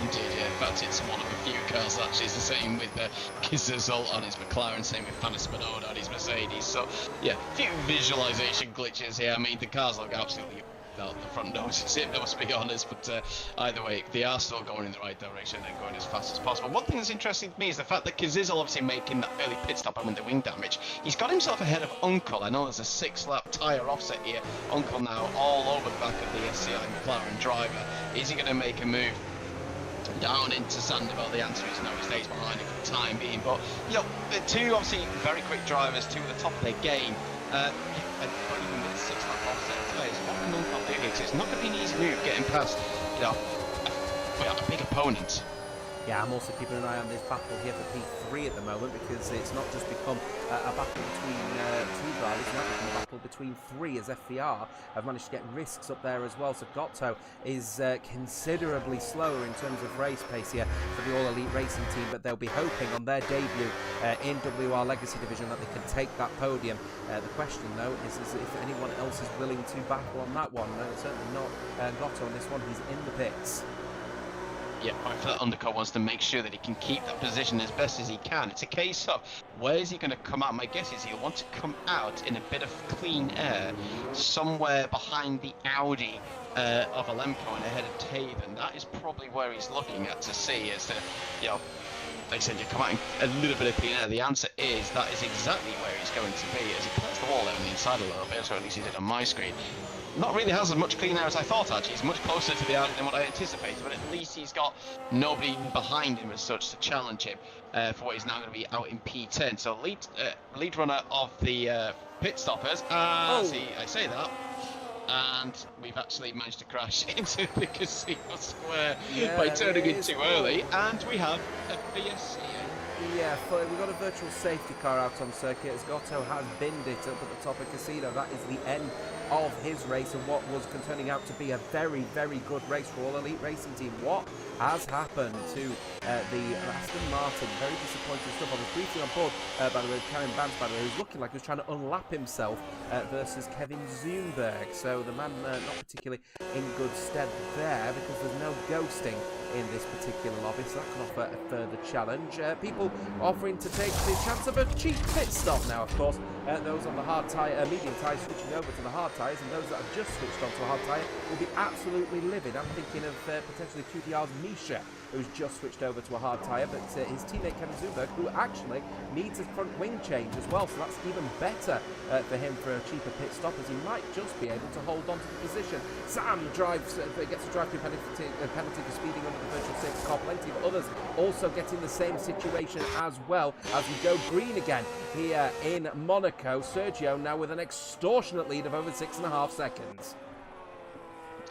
Speaker 2: Indeed, yeah. In fact, it's one of the few cars actually. It's the same with Kizzel on his McLaren, same with Fanny Spinoda on his Mercedes. So, yeah, a few visualization glitches here. I mean, the cars look absolutely out the front noses, let's be honest, but either way, they are still going in the right direction and going as fast as possible. One thing that's interesting to me is the fact that Kizzel obviously making that early pit stop and with the wing damage, he's got himself ahead of Uncle. I know there's a 6-lap tyre offset here. Uncle now all over the back of the SCI McLaren driver. Is he going to make a move down into Sandoval? The answer is no. He stays behind it for the time being. But you know, the two obviously very quick drivers, two at the top of their game. But even with 6-lap offset tyres, what can Uncle do here? 'Cause it's not going to be an easy move getting past, a big opponent.
Speaker 1: Yeah, I'm also keeping an eye on this battle here for P3 at the moment, because it's not just become a battle between two drivers, it's now become a battle between three, as FVR have managed to get risks up there as well. So Gotto is considerably slower in terms of race pace here for the All Elite Racing team, but they'll be hoping on their debut in WR Legacy Division that they can take that podium. The question, though, is if anyone else is willing to battle on that one. No, certainly not Gotto on this one. He's in the pits.
Speaker 2: for that undercut wants to make sure that he can keep that position as best as he can. It's a case of where is he going to come out? My guess is he'll want to come out in a bit of clean air, somewhere behind the Audi of Alemko and ahead of Taven. That is probably where he's looking at to see as to, they said you come out in a little bit of clean air. The answer is that is exactly where he's going to be as he clears the wall there on the inside a little bit, or at least he did on my screen. Not really has as much clean air as I thought, actually. He's much closer to the Audi than what I anticipated, but at least he's got nobody behind him as such to challenge him for what he's now going to be out in P10. So lead runner of the pit stoppers. I say that. And we've actually managed to crash into the casino square by turning in too early, and we have a VSC.
Speaker 1: Yeah, we've got a virtual safety car out on circuit as Gotto has binned it up at the top of Casino. That is the end of his race and what was turning out to be a very, very good race for All Elite Racing Team. What has happened to the Aston Martin? Very disappointing stuff. I was briefly on board, by the way, with Karen Bance, by the way, who's looking like he was trying to unlap himself versus Kevin Zumberg. So the man not particularly in good stead there because there's no ghosting in this particular lobby, so that can offer a further challenge. People offering to take the chance of a cheap pit stop now, of course. Those on the hard tyre, medium tyres switching over to the hard tyres, and those that have just switched onto a hard tyre will be absolutely livid. I'm thinking of potentially QPR's Misha, who's just switched over to a hard tyre, but his teammate Kevin Zumberg, who actually needs a front wing change as well, so that's even better for him for a cheaper pit stop, as he might just be able to hold on to the position. Sam gets a drive-through penalty for speeding under the virtual safety car. Plenty of others also getting the same situation as well as we go green again here in Monaco. Sergio now with an extortionate lead of over 6.5 seconds.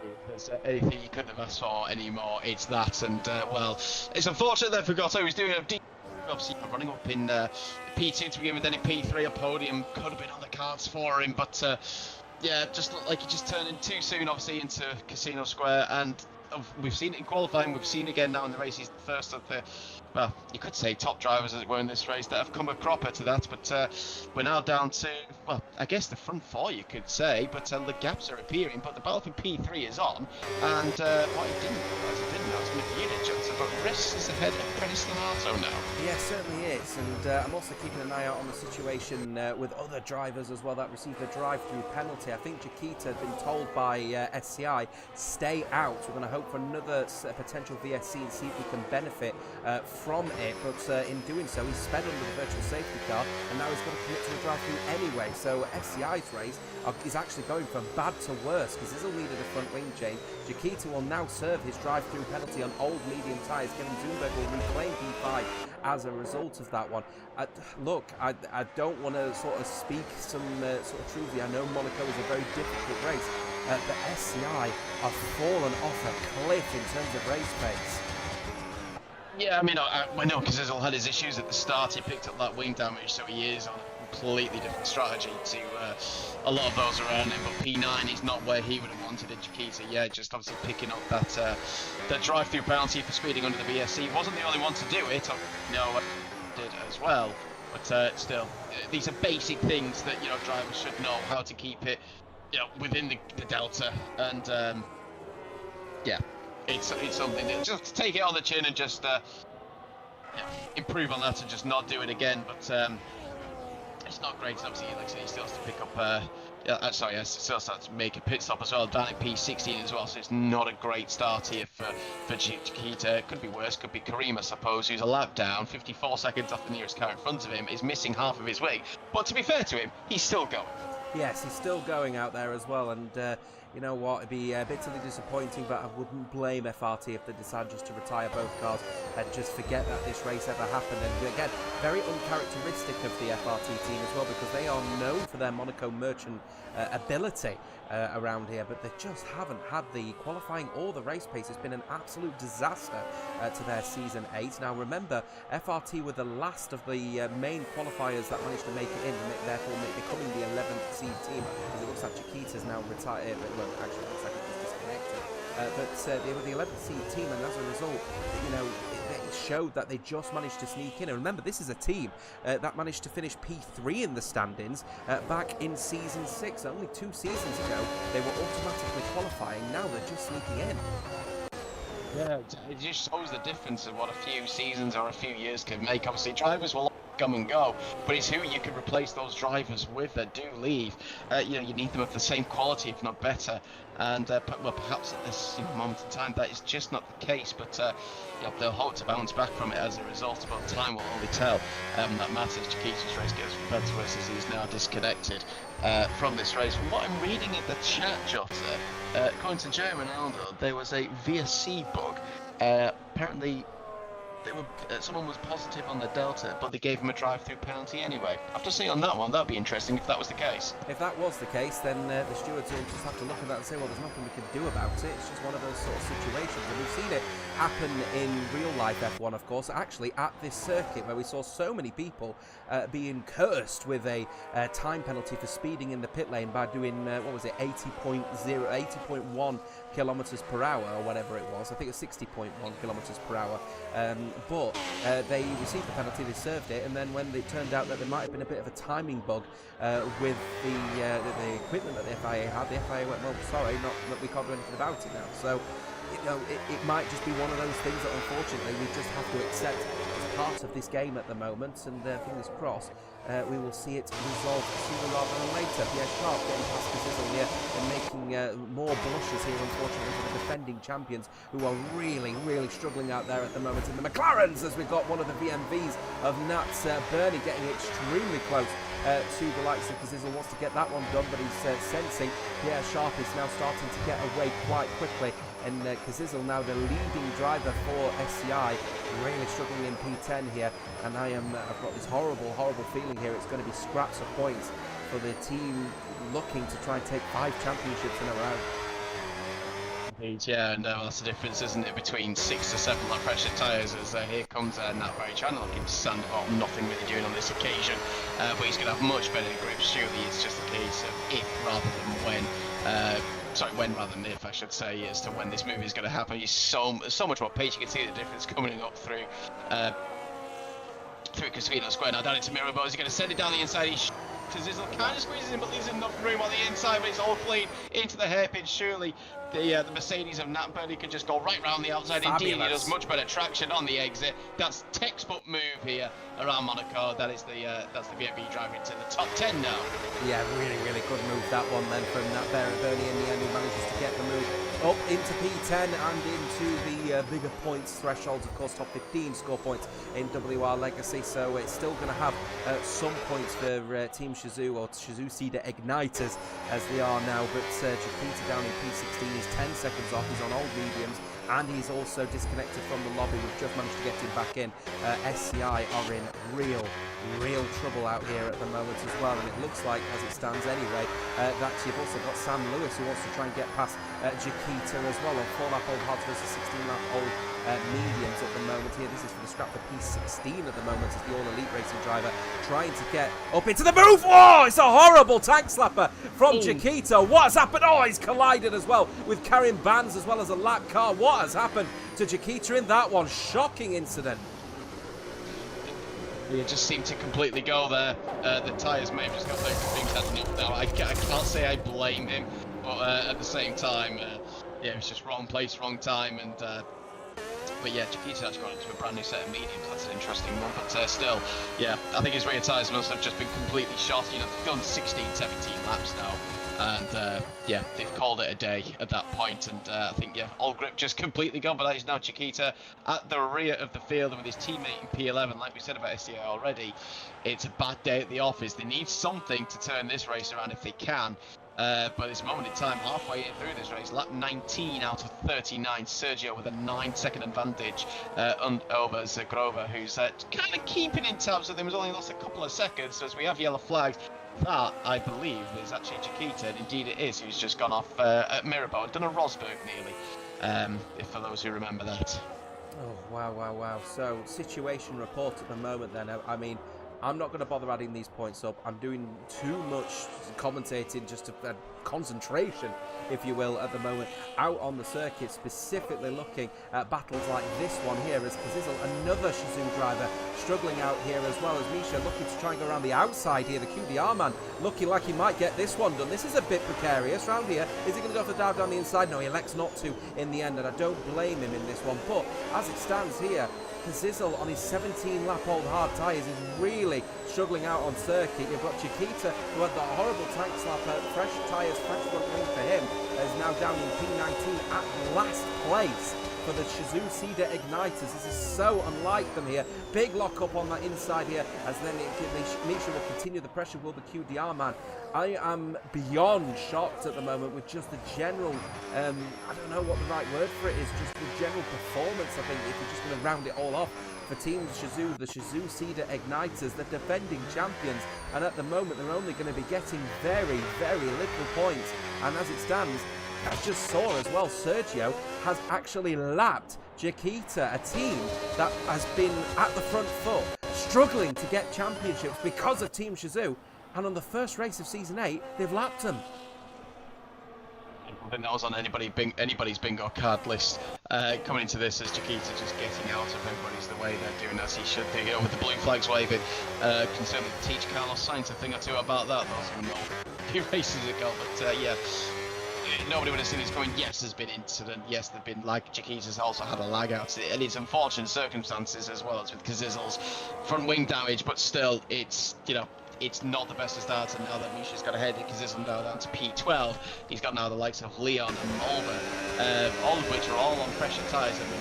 Speaker 2: If there's anything you couldn't have asked for anymore, it's that. And well, it's unfortunate that Gotto was doing a deep, obviously running up in P2 to begin with, then in P3 a podium could have been on the cards for him, but yeah, just looked like he just turned in too soon, obviously, into Casino Square. And we've seen it in qualifying, we've seen it again now in the race. He's the first of the, well, you could say top drivers, as it were, in this race that have come a cropper to that. But we're now down to, well, I guess the front four, you could say, but the gaps are appearing. But the battle for P3 is on, and what he didn't realise, it's going to be unit Johnson, but Riss is ahead of Prentice Donato now.
Speaker 1: Yeah, certainly is, and I'm also keeping an eye out on the situation with other drivers as well that received a drive-through penalty. I think Chiquita had been told by SCI, stay out. We're going to hope for another potential VSC and see if we can benefit from it, but in doing so, he's sped under the virtual safety car, and now he's got to commit to a drive-through anyway. So SCI's race is actually going from bad to worse because he's needed a front wing change. Chiquita will now serve his drive-through penalty on old medium tyres. Kevin Zumberg will reclaim P5 as a result of that one. Look, I don't want to sort of speak some sort of truth here. I know Monaco is a very difficult race, but SCI have fallen off a cliff in terms of race pace.
Speaker 2: Yeah, I mean, I know because Izzle had his issues at the start. He picked up that wing damage, so he is on a completely different strategy to a lot of those around him. But P9 is not where he would have wanted it. Chiquita, yeah, just obviously picking up that drive-through penalty for speeding under the VSC. He wasn't the only one to do it. Did as well. But still, these are basic things that drivers should know how to keep it within the delta. And yeah. It's something that just take it on the chin and just improve on that and just not do it again. But it's not great. Obviously, like I said, he still has to pick up. Still has to make a pit stop as well. Down at P16 as well. So it's not a great start here for Chiquita. Could be worse. Could be Kareem, I suppose, who's a lap down, 54 seconds off the nearest car in front of him. Is missing half of his wing. But to be fair to him, he's still going.
Speaker 1: Yes, he's still going out there as well, and you know what, it'd be bitterly disappointing, but I wouldn't blame FRT if they decide just to retire both cars and just forget that this race ever happened. And again, very uncharacteristic of the FRT team as well, because they are known for their Monaco merchant ability around here, but they just haven't had the qualifying or the race pace. It's been an absolute disaster to their Season 8. Now remember, FRT were the last of the main qualifiers that managed to make it in, therefore becoming the 11th seed team, because it looks like Chiquita's now retired. Well, actually, it looks like he's disconnected. But they were the 11th seed team, and as a result, it showed that they just managed to sneak in. And remember, this is a team that managed to finish P3 in the standings back in Season 6. Only 2 seasons ago, they were automatically qualifying. Now they're just sneaking in.
Speaker 2: Yeah, it just shows the difference of what a few seasons or a few years can make. Obviously, drivers will come and go, but it's who you can replace those drivers with that do leave. You need them of the same quality, if not better. And well, perhaps at this moment in time, that is just not the case. But they'll hope to bounce back from it as a result. But time will only tell. That matters. Chiquita's race gets referred to us as he's now disconnected from this race. From what I'm reading in the chat, Jota, according to Joe Ronaldo, there was a VSC bug. Apparently, someone was positive on the Delta, but they gave him a drive-through penalty anyway. After seeing on that one, that'd be interesting if that was the case.
Speaker 1: If that was the case, then the stewards will just have to look at that and say, well, there's nothing we can do about it. It's just one of those sort of situations. And we've seen it happen in real-life F1, of course, actually at this circuit where we saw so many people being cursed with a time penalty for speeding in the pit lane by doing, 80.1 kilometers per hour or whatever it was. I think it was 60.1 kilometers per hour. But they received the penalty, they served it, and then when it turned out that there might have been a bit of a timing bug with the equipment that the FIA had, the FIA went, well, sorry, we can't do anything about it now. So, it might just be one of those things that unfortunately we just have to accept as part of this game at the moment, and fingers crossed, we will see it resolved sooner rather than later. Pierre Sharp getting past Cazzizzle here and making more blushes here, unfortunately, for the defending champions, who are really, really struggling out there at the moment in the McLarens, as we've got one of the VMVs of Nat Burney getting extremely close to the likes of Cazzizzle. Wants to get that one done, but he's sensing Pierre Sharp is now starting to get away quite quickly. And Cazzizzle, now the leading driver for SCI, really struggling in P10 here. And I've got this horrible, horrible feeling here. It's going to be scraps of points for the team looking to try and take 5 championships in a row.
Speaker 2: Indeed, yeah, and that's the difference, isn't it, between 6 to 7 low pressure tyres, as here comes Nat Berry trying to look into Sandoval, nothing really doing on this occasion, but he's going to have much better grips. Surely it's just a case of if rather than when. When rather than if, I should say, as to when this move is going to happen. He's so much more pace. You can see the difference coming up through Casino Square. Now down into Mirabeau. He's going to send it down the inside. Cazzizzle kind of squeezes in, but leaves enough room on the inside, but it's all clean into the hairpin. Surely the Mercedes of Nat Burney could just go right round the outside.
Speaker 1: Fabulous.
Speaker 2: Indeed, he does much better traction on the exit. That's textbook move here around Monaco. That's the VMB driving to the top 10 now.
Speaker 1: Yeah, really, really good move that one then from Nat Burney in the end, who manages to get the move up into P10 and into the bigger points thresholds, of course, top 15 score points in WR Legacy. So it's still going to have some points for Team Shizou, or Shizou Cedar Igniters as they are now. But Chiquita down in P16 is 10 seconds off. He's on old mediums, and he's also disconnected from the lobby. We've just managed to get him back in. SCI are in real trouble out here at the moment as well, and it looks like, as it stands anyway, that you've also got Sam Lewis, who wants to try and get past Chiquita as well on 4-lap old hards versus 16-lap old mediums at the moment here. This is for the scrap for P16 at the moment, as the All Elite Racing driver trying to get up into the move. Oh, it's a horrible tank slapper from Chiquita. What has happened? Oh, he's collided as well with Karim Bands as well as a lap car. What has happened to Chiquita in that one? Shocking incident.
Speaker 2: He just seemed to completely go there. The tyres may have just got those things had enough now. I can't say I blame him, but at the same time, it was just wrong place, wrong time, and but yeah, Chiquita has gone into a brand new set of mediums. That's an interesting one, but still, yeah, I think his rear tyres must have just been completely shot. They've done 16, 17 laps now. And yeah, they've called it a day at that point, and I think all grip just completely gone. But that is now Chiquita at the rear of the field, and with his teammate in P11. Like we said about SCA already, it's a bad day at the office. They need something to turn this race around if they can. But at this moment in time, halfway through this race, lap 19 out of 39, Sergio with a 9-second advantage over Zagrova, who's kind of keeping in tabs with him. He's only lost a couple of seconds, so as we have yellow flags. That, I believe, is actually Chiquita, and indeed it is, who's just gone off at Mirabeau, done a Rosberg nearly, for those who remember that.
Speaker 1: Oh, wow. So, situation report at the moment then. I mean, I'm not going to bother adding these points up. I'm doing too much commentating just to concentration, if you will, at the moment out on the circuit, specifically looking at battles like this one here as Kazizel, another Shizou driver, struggling out here as well as Misha looking to try and go around the outside here. The QDR man looking like he might get this one done. This is a bit precarious round here. Is he going to go for the dive down the inside? No, he elects not to in the end, and I don't blame him in this one. But as it stands here, Kazizel on his 17-lap-old hard tyres is really struggling out on circuit. You've got Chiquita, who had the horrible tank slap, fresh tyres, fresh front wing for him, is now down in P19 at last place for the Shizou Cedar Igniters. This is so unlike them here. Big lock up on that inside here, as then Misha will continue the pressure, will the QDR man. I am beyond shocked at the moment with just the general, I don't know what the right word for it is, just the general performance, I think, if you're just going to round it all off. For Team Shizou, the Shizou Cedar Igniters, the defending champions, and at the moment they're only going to be getting very, very little points. And as it stands, I just saw as well, Sergio has actually lapped Chiquita, a team that has been at the front foot, struggling to get championships because of Team Shizou. And on the first race of Season 8, they've lapped them.
Speaker 2: I think that was on anybody's bingo card list coming into this, as Chiquita just getting out of everybody's the way they're doing as he should do, with the blue flags waving. Can certainly teach Carlos Sainz a thing or two about that. Those who know a few races ago, but yeah. Nobody would have seen this coming. Yes, there's been incident. Yes, there've been, like, Chiquita's also had a lag out, and it's unfortunate circumstances as well as with Kazizel's front wing damage. But still, it's it's not the best of starts. And now that Misha's got ahead, Kazizel now down to P12. He's got now the likes of Leon and Mulder, all of which are all on fresher tyres. I mean,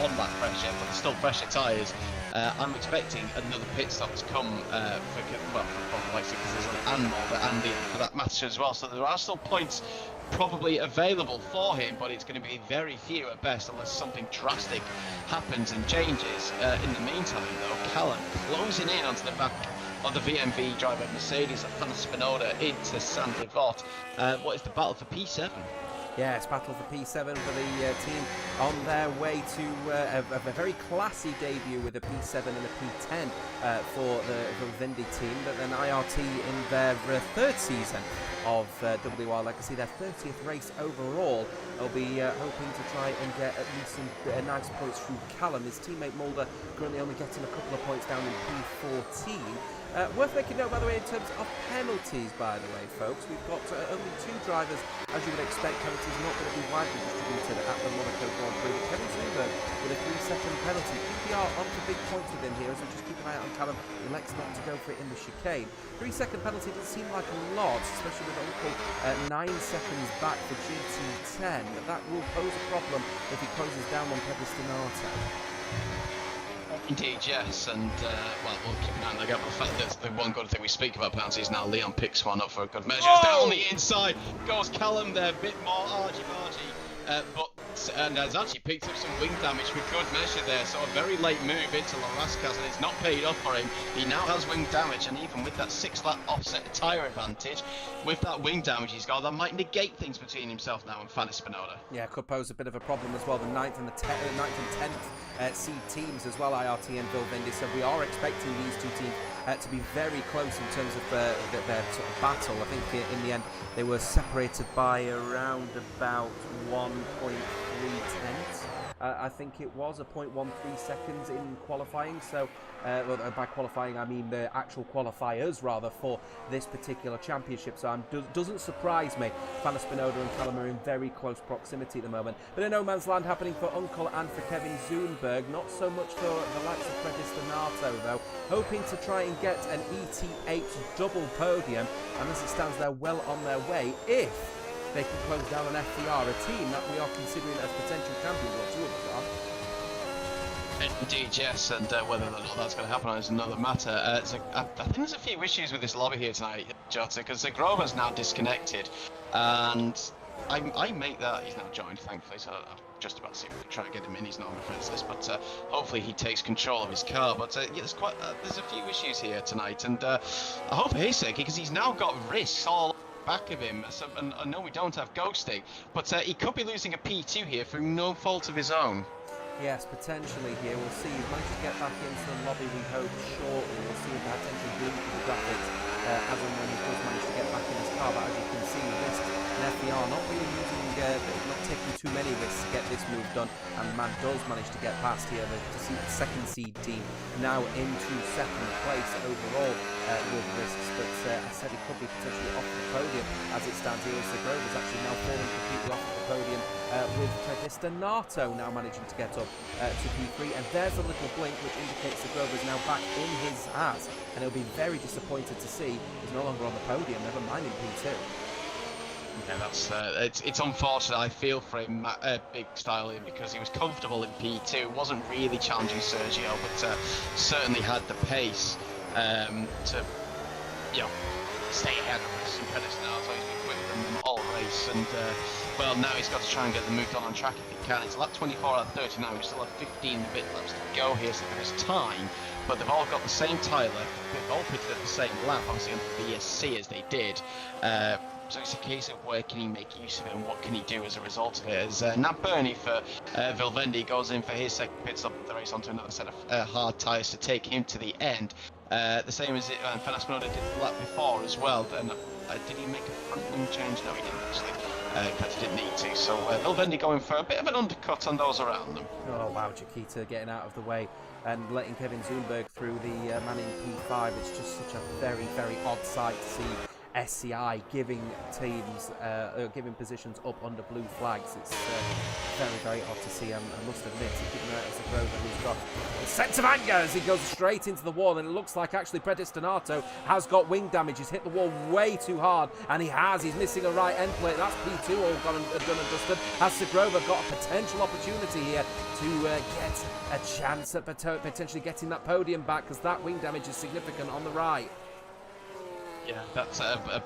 Speaker 2: one lap pressure, but they're still fresher tyres. I'm expecting another pit stop to come for both likes of Kazizel and Mulder, and Leon for that matter as well. So there are still points probably available for him, but it's going to be very few at best unless something drastic happens and changes. In the meantime, though, Callum closing in onto the back of the VMV driver Mercedes of Hans Spinoda into Saint-Livot. What is the battle for P7?
Speaker 1: Yeah, it's battle for P7 for the team on their way to a very classy debut with a P7 and a P10 for the Vindy team, but then IRT in their third season of WOR Legacy, their 30th race overall. They'll be hoping to try and get at least some nice points through Callum. His teammate Mulder currently only getting a couple of points down in P14. Worth making note, by the way, in terms of penalties, by the way, folks. We've got only two drivers, as you would expect. Penalties not going to be widely distributed at the Monaco Grand Prix. Kevin Zuber with a 3-second penalty. PPR onto big points with him here, so just keep an eye out on Callum. He elects not to go for it in the chicane. 3-second penalty doesn't seem like a lot, especially with Uncle 9 seconds back for GT10. That will pose a problem if he closes down on Pedestinato.
Speaker 2: Indeed, yes, and well, we'll keep an eye on the gap. The fact that the one good thing we speak about penalties now, Leon picks one up for a good measure. It's down on the inside, goes Callum there, a bit more argy-bargy, and has actually picked up some wing damage for good measure there, so a very late move into Larascas, and it's not paid off for him. He now has wing damage, and even with that 6-lap offset tyre advantage, with that wing damage he's got, that might negate things between himself now and Fanny Spinoda.
Speaker 1: Yeah, could pose a bit of a problem as well. The 9th and 10th seed teams as well, IRT and Bill Vindy, so we are expecting these two teams to be very close in terms of their sort of battle. I think in the end they were separated by around about 1.3 tenths. I think it was a 0.13 seconds in qualifying. So well, by qualifying I mean the actual qualifiers rather for this particular championship. So doesn't surprise me. Fanna Spinoda and Callum are in very close proximity at the moment. But a no man's land happening for Uncle and for Kevin Zoonberg. Not so much for the likes of Predestinato though. Hoping to try and get an ET8 double podium. And as it stands, they're well on their way if they can close down an FDR, a team that we are considering as potential champions, or two of us are.
Speaker 2: Indeed, yes, and whether or not that's going to happen is another matter. I think there's a few issues with this lobby here tonight, Jota, because Grover's now disconnected, and I make that, he's now joined, thankfully, so I'm just about to see if we can try and get him in. He's not on my friends list, but hopefully he takes control of his car. But yeah, there's a few issues here tonight, and I hope for his sake, because he's now got risks all back of him, so, and I know we don't have ghosting, but he could be losing a P2 here through no fault of his own.
Speaker 1: Yes, potentially here. We'll see. He's managed to get back into the lobby, we hope, shortly. We'll see if that potentially brings the graphics as and when he does manage to get back in his car. But as you can see, risks and FBR not really using, not taking too many risks to get this move done, and man does manage to get past here. The second seed team now into second place overall with risks, but I said he could be potentially off the podium as it stands here. Segrova's actually now fallen completely off the podium with Predestinato now managing to get up to P3, and there's a little blink which indicates Segrova's now back in his hat, and he'll be very disappointed to see he's no longer on the podium, never mind in P2.
Speaker 2: Yeah, that's it's unfortunate. I feel for him, Big Styling, because he was comfortable in P2, wasn't really challenging Sergio, but certainly had the pace to, stay ahead of us. And Predestinato, he's been quicker than them all race, and well, now he's got to try and get the move on track if he can. It's lap 24 out of 39. We still have 15 bit laps to go here, so there's time. But they've all got the same tyre left. They've all pitted at the same lap, obviously under the ESC as they did. So it's a case of where can he make use of it and what can he do as a result of it. As Nab Burney for Vilvendi goes in for his second pit stop of the race onto another set of hard tyres to take him to the end. The same as Fernando Spinoza did the lap before as well. And did he make a front wing change? No, he didn't actually, because he didn't need to. So Vilvendi going for a bit of an undercut on those around them.
Speaker 1: Oh wow, Chiquita getting out of the way and letting Kevin Zumberg through the man in P5. It's just such a very, very odd sight to see SCI giving teams, giving positions up under blue flags. It's very, very odd to see. I must admit, given that as a Grover who's got a sense of anger as he goes straight into the wall, and it looks like actually Predestinato has got wing damage. He's hit the wall way too hard, and he's missing a right end plate. That's P2 all done and dusted. Has Segrova got a potential opportunity here to get a chance at potentially getting that podium back, because that wing damage is significant on the right.
Speaker 2: Yeah, that's a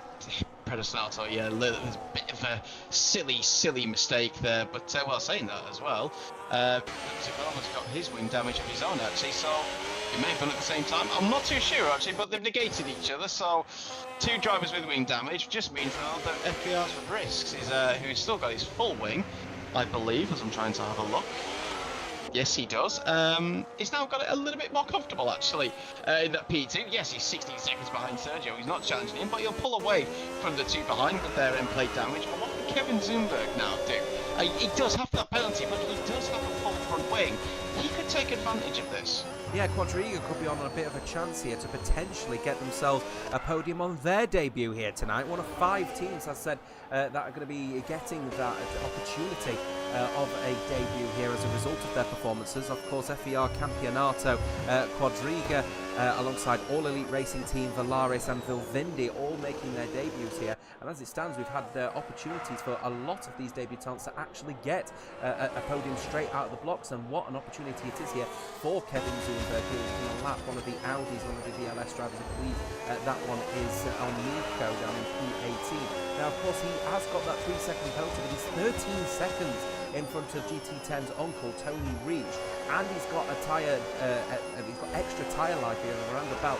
Speaker 2: Predestinato. Yeah, there's a bit of a silly mistake there. But well, saying that as well, Segrova's got his wing damage of his own actually, so it may have done at the same time. I'm not too sure actually, but they've negated each other. So two drivers with wing damage just means now that FPR's with risks is who's still got his full wing, I believe, as I'm trying to have a look. Yes, he does. He's now got it a little bit more comfortable, actually, in that P2. Yes, he's 16 seconds behind Sergio. He's not challenging him, but he'll pull away from the two behind with their end plate damage. But what can Kevin Zumberg now do? He does have that penalty, but he does have a full front wing. He could take advantage of this.
Speaker 1: Yeah, Quadriga could be on a bit of a chance here to potentially get themselves a podium on their debut here tonight. One of 5 teams, I said, that are going to be getting that opportunity of a debut here as a result of their performances. Of course, FER Campionato, Quadriga, alongside All Elite Racing Team, Valaris and Vilvendi, all making their debuts here. And as it stands, we've had opportunities for a lot of these debutants to actually get a podium straight out of the blocks. And what an opportunity it is here for Kevin Zumberg, who is going to lap one of the Audis, one of the VLS drivers. I believe that one is on Monaco down in P18. Now, of course, he has got that 3-second penalty, but he's 13 seconds in front of GT10's uncle, Tony Reach, and he's got a tyre, he's got extra tyre life here around about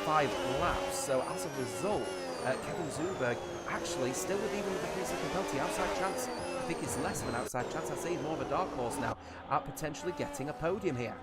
Speaker 1: 5 laps. So as a result, Kevin Zumberg actually still with even with the 3-second penalty, outside chance. I think it's less of an outside chance. I'd say he's more of a dark horse now at potentially getting a podium here.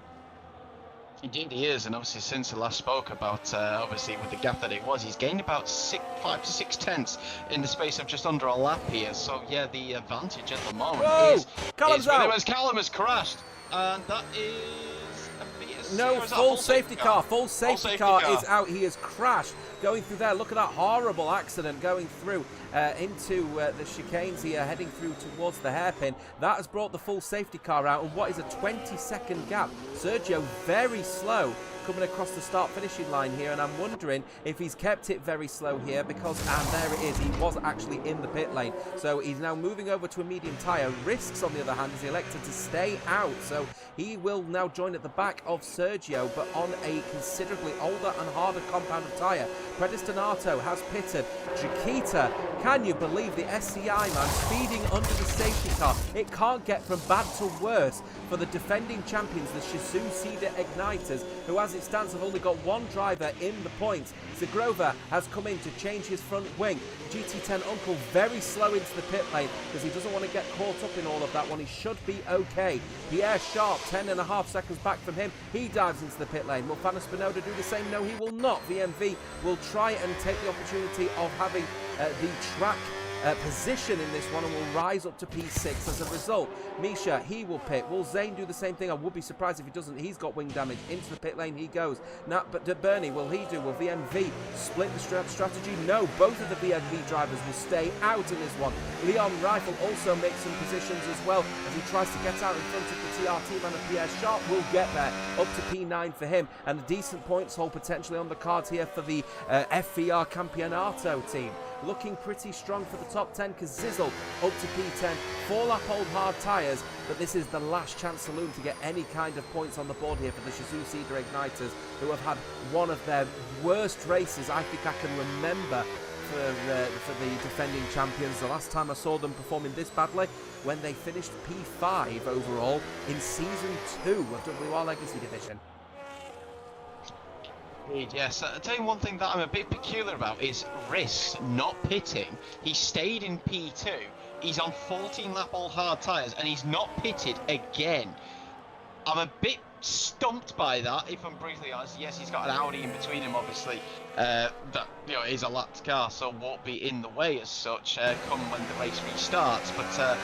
Speaker 2: Indeed he is, and obviously since I last spoke about, obviously with the gap that it was, he's gained about 5 to 6 tenths in the space of just under a lap here. So yeah, the advantage at the moment is with him as Callum has crashed, and that is
Speaker 1: no full safety car. Full safety car is out. He has crashed going through there. Look at that horrible accident going through into the chicanes here, heading through towards the hairpin. That has brought the full safety car out, and what is a 20-second gap. Sergio very slow coming across the start finishing line here, and I'm wondering if he's kept it very slow here because, and there it is, he was actually in the pit lane. So he's now moving over to a medium tyre. Risks, on the other hand, is elected to stay out, so he will now join at the back of Sergio, but on a considerably older and harder compound of tyre. Predestinato has pitted. Chiquita Can you believe the SCI man speeding under the safety car? It can't get from bad to worse for the defending champions, the Shizou Cedar Igniters, who as it stands have only got one driver in the points. Zagrova has come in to change his front wing. GT10 Uncle very slow into the pit lane because he doesn't want to get caught up in all of that one. He should be okay. Pierre Sharp, 10.5 seconds back from him. He dives into the pit lane. Will Fana Spinoda do the same? No, he will not. VMV will try and take the opportunity of having the track position in this one and will rise up to P6 as a result. Misha, he will pit. Will Zane do the same thing? I would be surprised if he doesn't. He's got wing damage. Into the pit lane he goes. Now, but Bernie, will he do? Will VMV split the strategy? No, both of the VMV drivers will stay out in this one. Leon Rifle also makes some positions as well as he tries to get out in front of the TRT man, and Pierre Sharp will get there up to P9 for him, and a decent points haul potentially on the cards here for the FVR Campeonato team. Looking pretty strong for the top 10 because Zizzle up to P10, 4-lap old hard tyres, but this is the last chance saloon to get any kind of points on the board here for the Shizou Cedar Igniters, who have had one of their worst races I think I can remember for the defending champions. The last time I saw them performing this badly when they finished P5 overall in Season 2 of WOR Legacy Division.
Speaker 2: Yes, I'll tell you one thing that I'm a bit peculiar about is Riss not pitting. He stayed in P2, he's on 14-lap all hard tyres, and he's not pitted again. I'm a bit stumped by that, if I'm brutally honest. Yes, he's got an Audi in between him, obviously. That is a lapped car, so won't be in the way as such come when the race restarts. But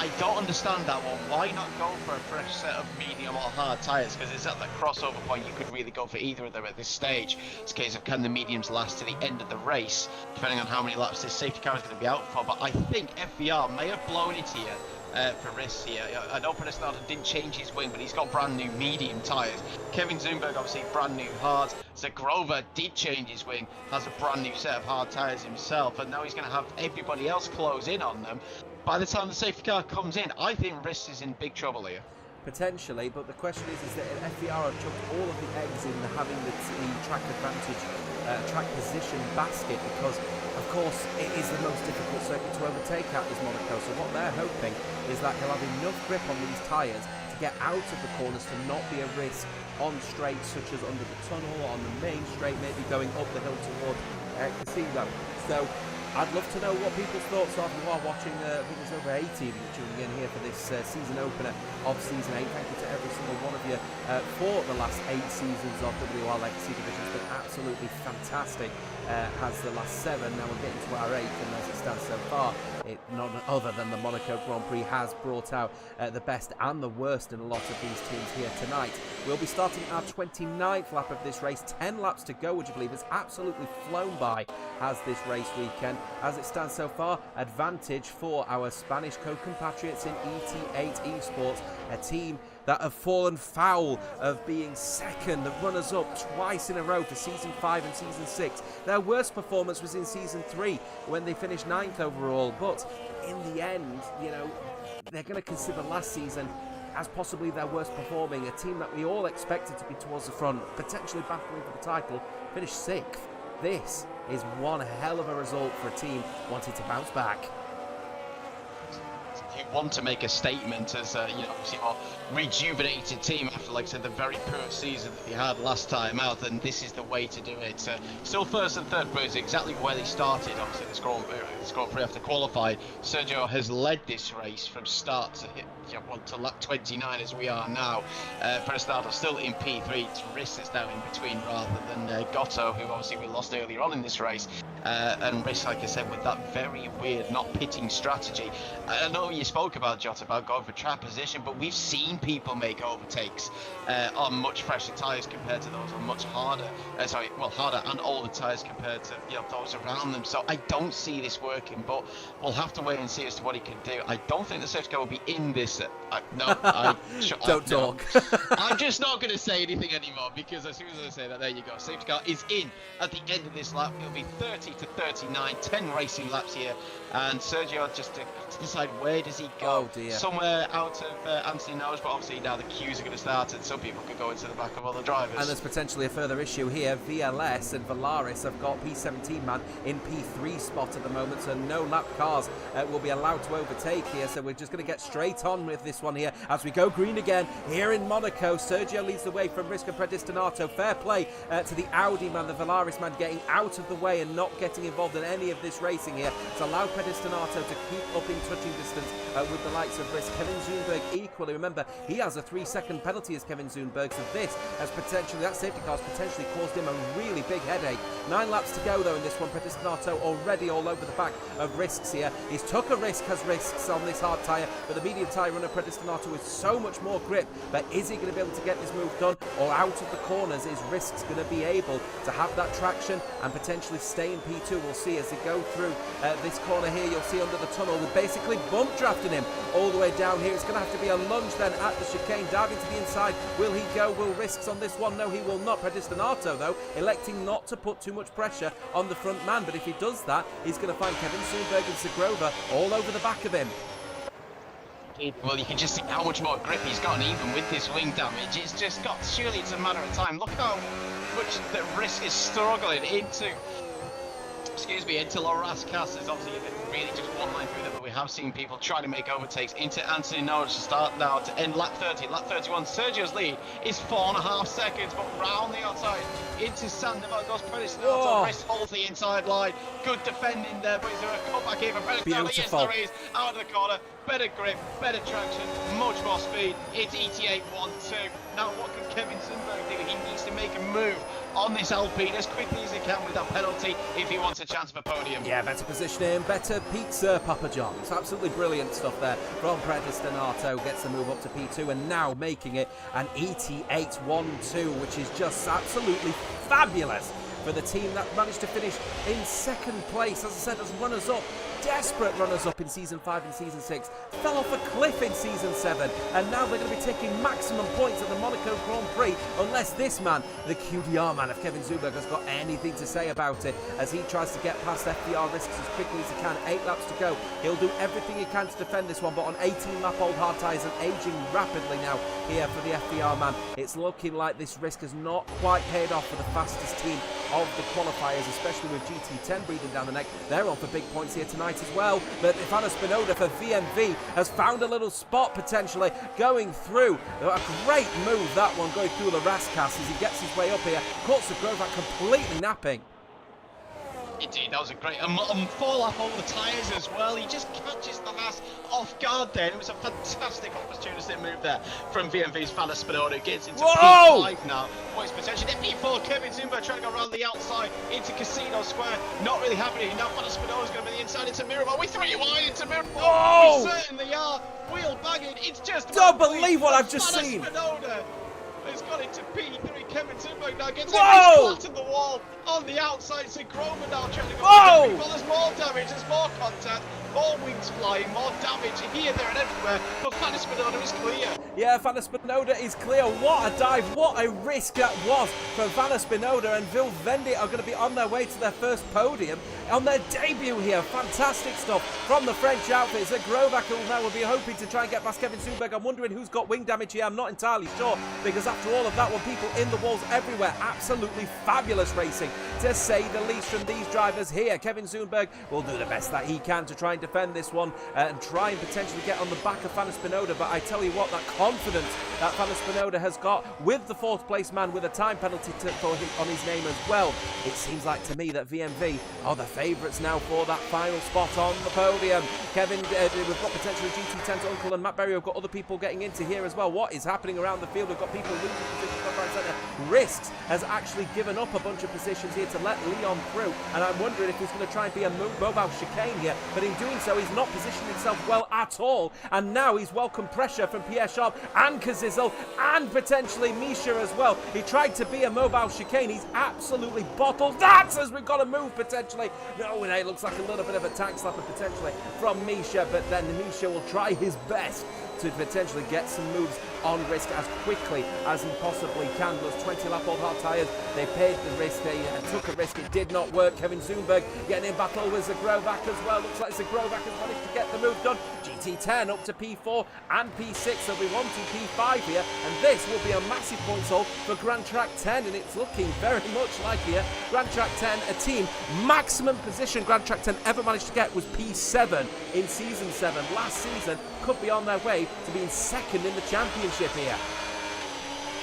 Speaker 2: I don't understand that one. Why not go for a fresh set of medium or hard tyres? Because it's at the crossover point you could really go for either of them at this stage. It's a case of can the mediums last to the end of the race, depending on how many laps this safety car is going to be out for. But I think FVR may have blown it here. For Riss here. I know Predestinado didn't change his wing, but he's got brand new medium tyres. Kevin Zumberg obviously brand new hard. Zagrova did change his wing, has a brand new set of hard tyres himself, and now he's going to have everybody else close in on them. By the time the safety car comes in, I think Riss is in big trouble here.
Speaker 1: Potentially, but the question is that FVR have chucked all of the eggs in having the track advantage, track position basket, because of course it is the most difficult circuit to overtake at is Monaco. So what they're hoping is that he'll have enough grip on these tyres to get out of the corners to not be a risk on straights such as under the tunnel or on the main straight, maybe going up the hill toward Casino. So I'd love to know what people's thoughts are while watching. I think there's over 80 of you tuning in here for this season opener of Season 8. Thank you to every single one of you for the last 8 seasons of WOR Legacy Division. It's been absolutely fantastic. Has the last 7, now we're getting to our 8th, and as it stands so far, none other than the Monaco Grand Prix has brought out the best and the worst in a lot of these teams here tonight. We'll be starting our 29th lap of this race. 10 laps to go, would you believe? It's absolutely flown by, has this race weekend. As it stands so far, advantage for our Spanish co-compatriots in ET8 Esports, a team that have fallen foul of being second, the runners-up twice in a row for Season 5 and Season 6. Their worst performance was in Season 3 when they finished 9th overall, but in the end, you know, they're going to consider last season as possibly their worst performing. A team that we all expected to be towards the front, potentially battling for the title, finished 6th. This is one hell of a result for a team wanting to bounce back.
Speaker 2: You want to make a statement as a obviously more rejuvenated team after, like I said, the very poor season that they had last time out, and this is the way to do it. Still first and third, but it's exactly where they started. Obviously, the Grand Prix after qualified, Sergio has led this race from start to lap 29 as we are now. Predestinado still in P3. Riss is now in between rather than Gotto, who obviously we lost earlier on in this race. And Riss, like I said, with that very weird not pitting strategy. I know you spoke about, Jota, about going for track position, but we've seen people make overtakes on much fresher tyres compared to those on much harder, harder and older tyres compared to those around them. So I don't see this working, but we'll have to wait and see as to what he can do. I don't think the safety car will be in this.
Speaker 1: Don't talk.
Speaker 2: I'm just not going to say anything anymore, because as soon as I say that, there you go. Safety car is in at the end of this lap. It'll be 30 to 39, 10 racing laps here, and Sergio just to decide where does Does he go
Speaker 1: dear.
Speaker 2: somewhere out of Anthony knows, but obviously now the queues are going to start and some people could go into the back of other drivers.
Speaker 1: And there's potentially a further issue here. VLS and Valaris have got P17 man in P3 spot at the moment, so no lap cars will be allowed to overtake here. So we're just going to get straight on with this one here as we go green again here in Monaco. Sergio leads the way from Risk and Predestinato. Fair play to the Audi man, the Valaris man, getting out of the way and not getting involved in any of this racing here. It's allowed Predestinato to keep up in touching distance with the likes of Risk. Kevin Zunberg equally. Remember, he has a 3-second penalty as Kevin Zunberg, so this has potentially, that safety car's potentially caused him a really big headache. 9 laps to go though in this one. Predestinato already all over the back of Risks here. He's took a risk, has Risks on this hard tyre, but the medium tyre runner Predestinato with so much more grip. But is he going to be able to get this move done, or out of the corners is Risks going to be able to have that traction and potentially stay in P2? We'll see as they go through this corner here. You'll see under the tunnel, they're basically bump drafting him all the way down here. It's going to have to be a lunge then at the chicane, diving to the inside. Will he go? Will Risks on this one? No, he will not. Predestinato though electing not to put too much pressure on the front man, but if he does that, he's going to find Kevin Zunberg and Segrova all over the back of him.
Speaker 2: Well, you can just see how much more grip he's got, and even with this wing damage, it's just got, surely it's a matter of time. Look how much the Risk is struggling into Loras Casas. Obviously, if it's really just one line through there, but we have seen people try to make overtakes into Anthony Norris to start now to end lap 30, lap 31. Sergio's lead is 4.5 seconds, but round the outside into Sandoval goes Predestinato. Risk holds the inside line. Good defending there, but is there a cutback here for Predestinato? Yes, there is. Out of the corner. Better grip, better traction, much more speed. It's ET8 1-2. Now, what can Kevin Zunberg do? He needs to make a move on this Alpine as quickly as he can with that penalty if he wants a chance of a podium.
Speaker 1: Yeah, better positioning, better pizza, Papa John's. Absolutely brilliant stuff there from Predestinato. Gets the move up to P2 and now making it an ET8 1-2, which is just absolutely fabulous for the team that managed to finish in second place, as I said, as runners-up. Desperate runners-up in Season 5 and Season 6. Fell off a cliff in Season 7. And now they're going to be taking maximum points at the Monaco Grand Prix, unless this man, the QDR man of Kevin Zunberg, has got anything to say about it, as he tries to get past FDR Risks as quickly as he can. 8 laps to go. He'll do everything he can to defend this one, but on 18-lap-old hard tyres and aging rapidly now here for the FDR man, it's looking like this Risk has not quite paid off for the fastest team of the qualifiers, especially with GT10 breathing down the neck. They're on for big points here tonight as well, but Ivana Spinoda for VMV has found a little spot potentially going through. A great move that one, going through the Raskas as he gets his way up here. Caught Segrova completely napping.
Speaker 2: Indeed, that was a great fall off all the tyres as well. He just catches the Haas off guard there. It was a fantastic opportunistic move there from VMV's Ivana Spinoda, who gets into P5 now. What is potentially P4? Kevin Zunberg trying to go around the outside into Casino Square. Not really happening. Now Ivana Spinoda's going to be the inside into Mirabel. We 3 wide into Mirabel. We certainly are. Wheel bagging. It's just.
Speaker 1: Don't believe what I've just seen.
Speaker 2: Spinoda has got into P3. Kevin Zunberg now gets flat in the wall on the outside. Segrova now trying to go. Well, there's more damage, there's more contact, more wings flying, more damage here, there, and everywhere. But Ivana Spinoda is clear.
Speaker 1: Yeah, Ivana Spinoda is clear. What a dive, what a risk that was for Ivana Spinoda, and Vil Vendi are going to be on their way to their first podium on their debut here. Fantastic stuff from the French outfit. Segrova now will be hoping to try and get past Kevin Zunberg. I'm wondering who's got wing damage here. I'm not entirely sure, because after all of that one, people in the walls everywhere. Absolutely fabulous racing, to say the least, from these drivers here. Kevin Zunberg will do the best that he can to try and defend this one and try and potentially get on the back of Ivana Spinoda. But I tell you what, that confidence that Ivana Spinoda has got with the 4th place man with a time penalty for him on his name as well, it seems like to me that VMV are the favourites now for that final spot on the podium. Kevin, we've got potentially GT10's uncle and Matt Berry. We've got other people getting into here as well. What is happening around the field? We've got people losing positions left, right, centre. Risks has actually given up a bunch of positions here to let Leon through, and I'm wondering if he's going to try and be a mobile chicane here, but in doing so he's not positioned himself well at all, and now he's welcomed pressure from Pierre Sharp and Kazizel and potentially Misha as well. He tried to be a mobile chicane, he's absolutely bottled that as we've got a move potentially. No, it looks like a little bit of a tank slapper potentially from Misha, but then Misha will try his best to potentially get some moves on risk as quickly as he possibly can. Those 20-lap-old hard tyres, they paid the risk, they took a risk, it did not work. Kevin Zumberg getting in battle with Zagrovac as well. Looks like Zagrovac has managed to get the move done. GT10 up to P4 and P6, they'll be wanting P5 here, and this will be a massive points haul for Grand Track 10, and it's looking very much like here. Grand Track 10, a team, maximum position Grand Track 10 ever managed to get was P7 in Season 7. Last season, could be on their way to being second in the championship here.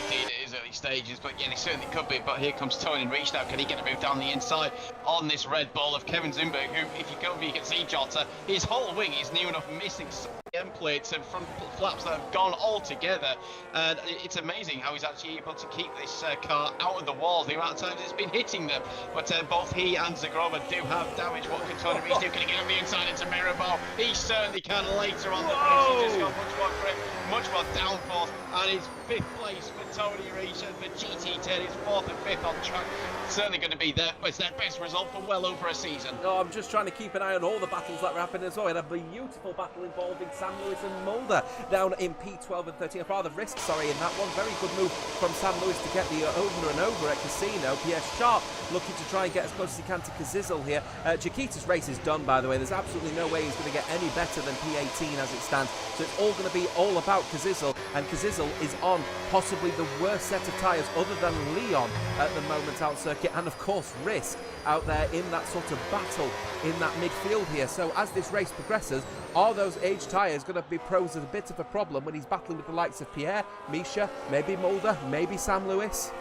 Speaker 2: Indeed, it is early stages, but yeah, they certainly could be. But here comes Tony Reich now. Can he get a move down the inside on this Red Bull of Kevin Zumberg, who, if you go over, you can see Jota. His whole wing is near enough missing end plates and front flaps that have gone all together, and it's amazing how he's actually able to keep this car out of the walls, the amount of times it's been hitting them. But both he and Zagrova do have damage. What can Tony Reich do? Can he get on the inside into Mirabeau? He certainly can later on the race. He's just got much more grip, much more downforce, and it's 5th place for Tony Reich, and for GT10 is 4th and 5th on track. Certainly going to be their best result for well over a season.
Speaker 1: No, I'm just trying to keep an eye on all the battles that were happening as well. We had a beautiful battle involving Sam Lewis and Mulder down in P12 and 13. A rather risk, in that one. Very good move from Sam Lewis to get the over and over at Casino. Pierre Sharp looking to try and get as close as he can to Kazizel here. Chiquita's race is done, by the way. There's absolutely no way he's going to get any better than P18 as it stands. So it's all going to be all about Kazizel, and Kazizel is on possibly the worst set of tyres other than Leon at the moment out circuit, and of course Risk out there in that sort of battle in that midfield here. So as this race progresses, are those aged tyres going to be posed as a bit of a problem when he's battling with the likes of Pierre, Misha, maybe Mulder, maybe Sam Lewis?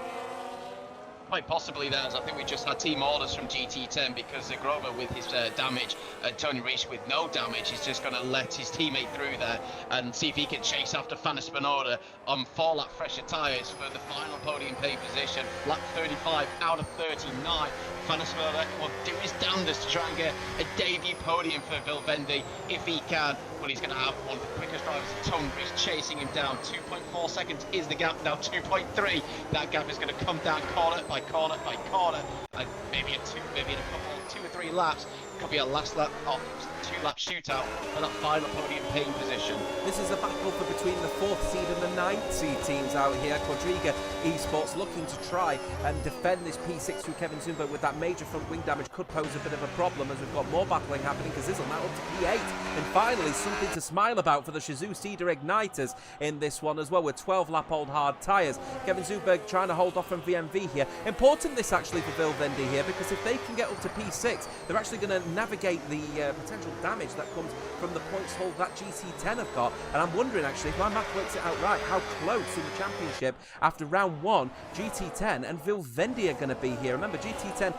Speaker 2: Quite possibly there, as I think we just had team orders from GT10, because Zagrova with his damage and Tony Reich with no damage is just going to let his teammate through there and see if he can chase after Fanny Spinoda on 4-lap fresher tyres for the final podium pay position. Lap 35 out of 39. Fanny Spinoda will do his damnedest to try and get a debut podium for Vilvendi if he can, but he's going to have one of the quickest drivers, Tony Reich, chasing him down. 2.4 seconds is the gap now, 2.3. That gap is going to come down corner by corner by corner, and maybe in a couple, 2 or 3 laps, could be a last lap of 2-lap shootout for that final podium paying position.
Speaker 1: This is a battle for between the 4th seed and the 9th seed teams out here. Quadriga Esports looking to try and defend this P6 through Kevin Zumberg with that major front wing damage could pose a bit of a problem, as we've got more battling happening. Kazizel now up to P8, and finally something to smile about for the Shizou Cedar Igniters in this one as well, with 12-lap-old hard tyres. Kevin Zumberg trying to hold off from VMV here. Important this actually for Vilvendi here, because if they can get up to P6, they're actually going to navigate the potential damage that comes from the points haul that GT10 have got. And I'm wondering actually, if my math works it out right, how close in the championship after round 1 GT10 and Vilvendi are going to be here. Remember, GT10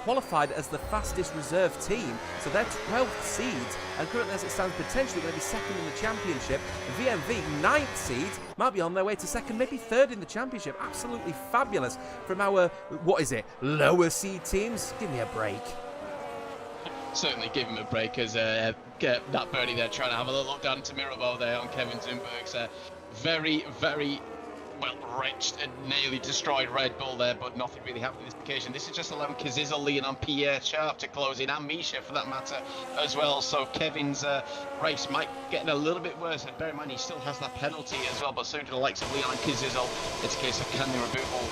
Speaker 1: qualified as the fastest reserve team, so they're 12th seeds, and currently as it stands potentially going to be second in the championship. VMV 9th seeds might be on their way to second, maybe third in the championship. Absolutely fabulous from our, lower seed teams. Give me a break.
Speaker 2: Certainly give him a break, as that birdie there trying to have a little look down to Mirabeau there on Kevin Zumberg's very, very well wrenched and nearly destroyed Red Bull there, but nothing really happened on this occasion. This is just allowing Kazizel, Leon and Pierre Sharp to close in, and Misha for that matter as well. So Kevin's race might get a little bit worse, and bear in mind he still has that penalty as well, but so do the likes of Leon and Kazizel. It's a case of can they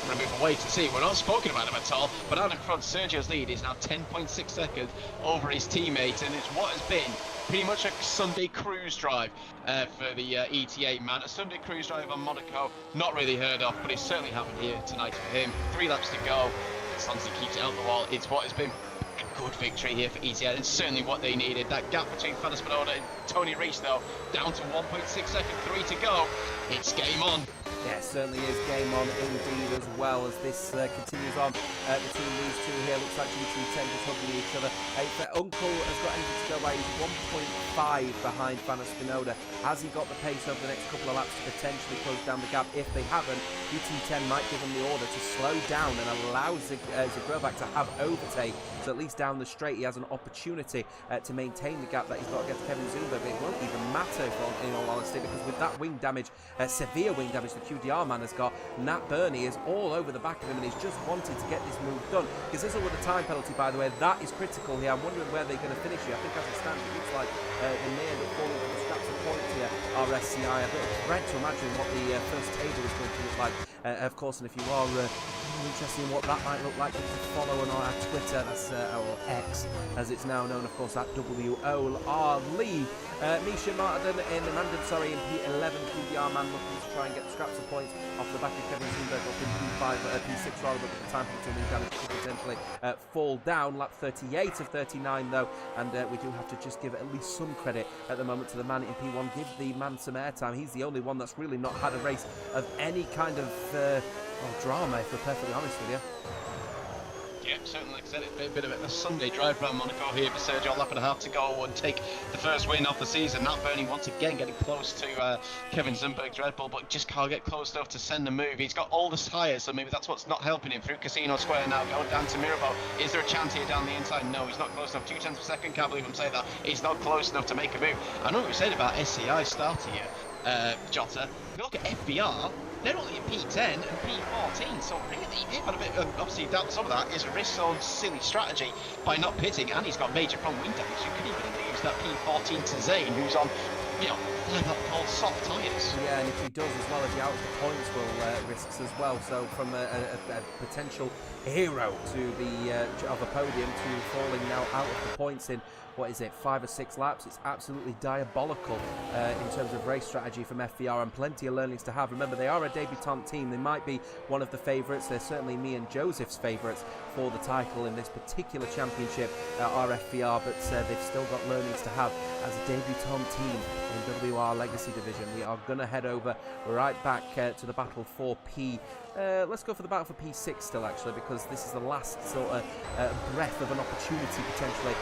Speaker 2: remove away to see. We're not spoken about him at all, but out in front, Sergio's lead is now 10.6 seconds over his teammate, and it's what has been pretty much a Sunday cruise drive for the ETA man. A Sunday cruise drive on Monaco, not really heard of, but it's certainly happened here tonight for him. 3 laps to go. As long as he keeps it out the wall, it's what has been a good victory here for ETA, and certainly what they needed. That gap between Fanny Spinoda and Tony Reich, though, down to 1.6 seconds, 3 to go. It's game on.
Speaker 1: Yeah, it certainly is game on indeed as well as this continues on between these two here. Looks like GT10 just hugging each other. If Uncle has got anything to go by, he's 1.5 behind Fanny Spinoda. Has he got the pace over the next couple of laps to potentially close down the gap? If they haven't, GT10 might give him the order to slow down and allow Zagrovac to have overtake. So at least down the straight, he has an opportunity to maintain the gap that he's got against Kevin Zumberg. It won't even matter, in all honesty, because with that wing damage, severe wing damage, the QDR man has got, Nat Burney is all over the back of him, and he's just wanting to get this move done. Kazizel with a time penalty, by the way, that is critical here. I'm wondering where they're going to finish here. I think as it stands, it looks like they may end up falling for the straps of point here, RSCI. A bit of dread to imagine what the first table is going to look like, of course, and if you are interested in what that might look like, you can follow on our Twitter, that's our X, as it's now known, of course, at WOR League. Misha Martin in P11, QDR man looking to try and get scraps of points off the back of Kevin Zumberg up in P6 rather, but the time penalty damage could potentially fall down. Lap 38 of 39 though, and we do have to just give at least some credit at the moment to the man in P1. Give the man some airtime. He's the only one that's really not had a race of any kind of drama, if we're perfectly honest with you.
Speaker 2: Yeah, certainly. Like I said, it's a bit of a Sunday drive around Monaco here for Sergio. Lap and a half to go and take the first win of the season. Nat Burney once again getting close to Kevin Zumberg's Red Bull, but just can't get close enough to send the move. He's got all the tyres, so maybe that's what's not helping him through Casino Square now. Going down to Mirabeau. Is there a chance here down the inside? No, he's not close enough. 2/10 of a second, can't believe I'm saying that. He's not close enough to make a move. I know what you said about SCI start here, Jota. If you look at FBR, they're only in P10 and P14, so really they've had a bit of, obviously some of that is a risk-on silly strategy by not pitting, and he's got major front wing damage. You could even lose that P14 to Zane, who's on, like that called soft tyres.
Speaker 1: Yeah, and if he does as well, if he out the points will risks as well. So from a potential hero to the of a podium to falling now out of the points in, 5 or 6 laps. It's absolutely diabolical in terms of race strategy from FVR, and plenty of learnings to have. Remember, they are a debutant team. They might be one of the favourites. They're certainly me and Joseph's favourites for the title in this particular championship, RFVR, but they've still got learnings to have as a debutant team in WR Legacy Division. We are going to head over right back to the battle for let's go for the battle for P6 still, actually, because this is the last sort of breath of an opportunity potentially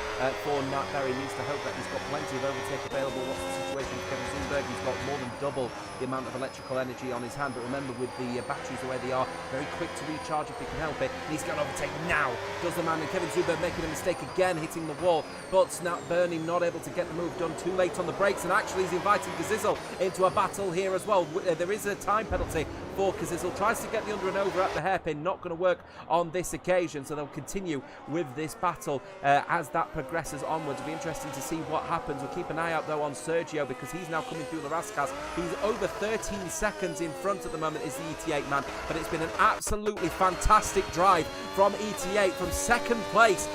Speaker 1: for Nat Berry. Needs to hope that he's got plenty of overtake available. What's the situation with Kevin Zumberg? He's got more than double the amount of electrical energy on his hand, but remember, with the batteries the way they are, very quick to recharge if he can help it. And he's got to overtake now. Does the man, and Kevin Zumberg making a mistake again, hitting the wall, but Nat Bernie not able to get the move done, too late on the brakes, and actually he's inviting Kazizel into a battle here as well. There is a time penalty for Kazizel, tries to get the under and over at the hairpin, not going to work on this occasion, so they'll continue with this battle as that progresses onwards. It'll be interesting to see what happens. We'll keep an eye out though on Sergio, because he's now coming through the Rascas. He's over 13 seconds in front at the moment, is the ET8 man, but it's been an absolutely fantastic drive from ET8 from second place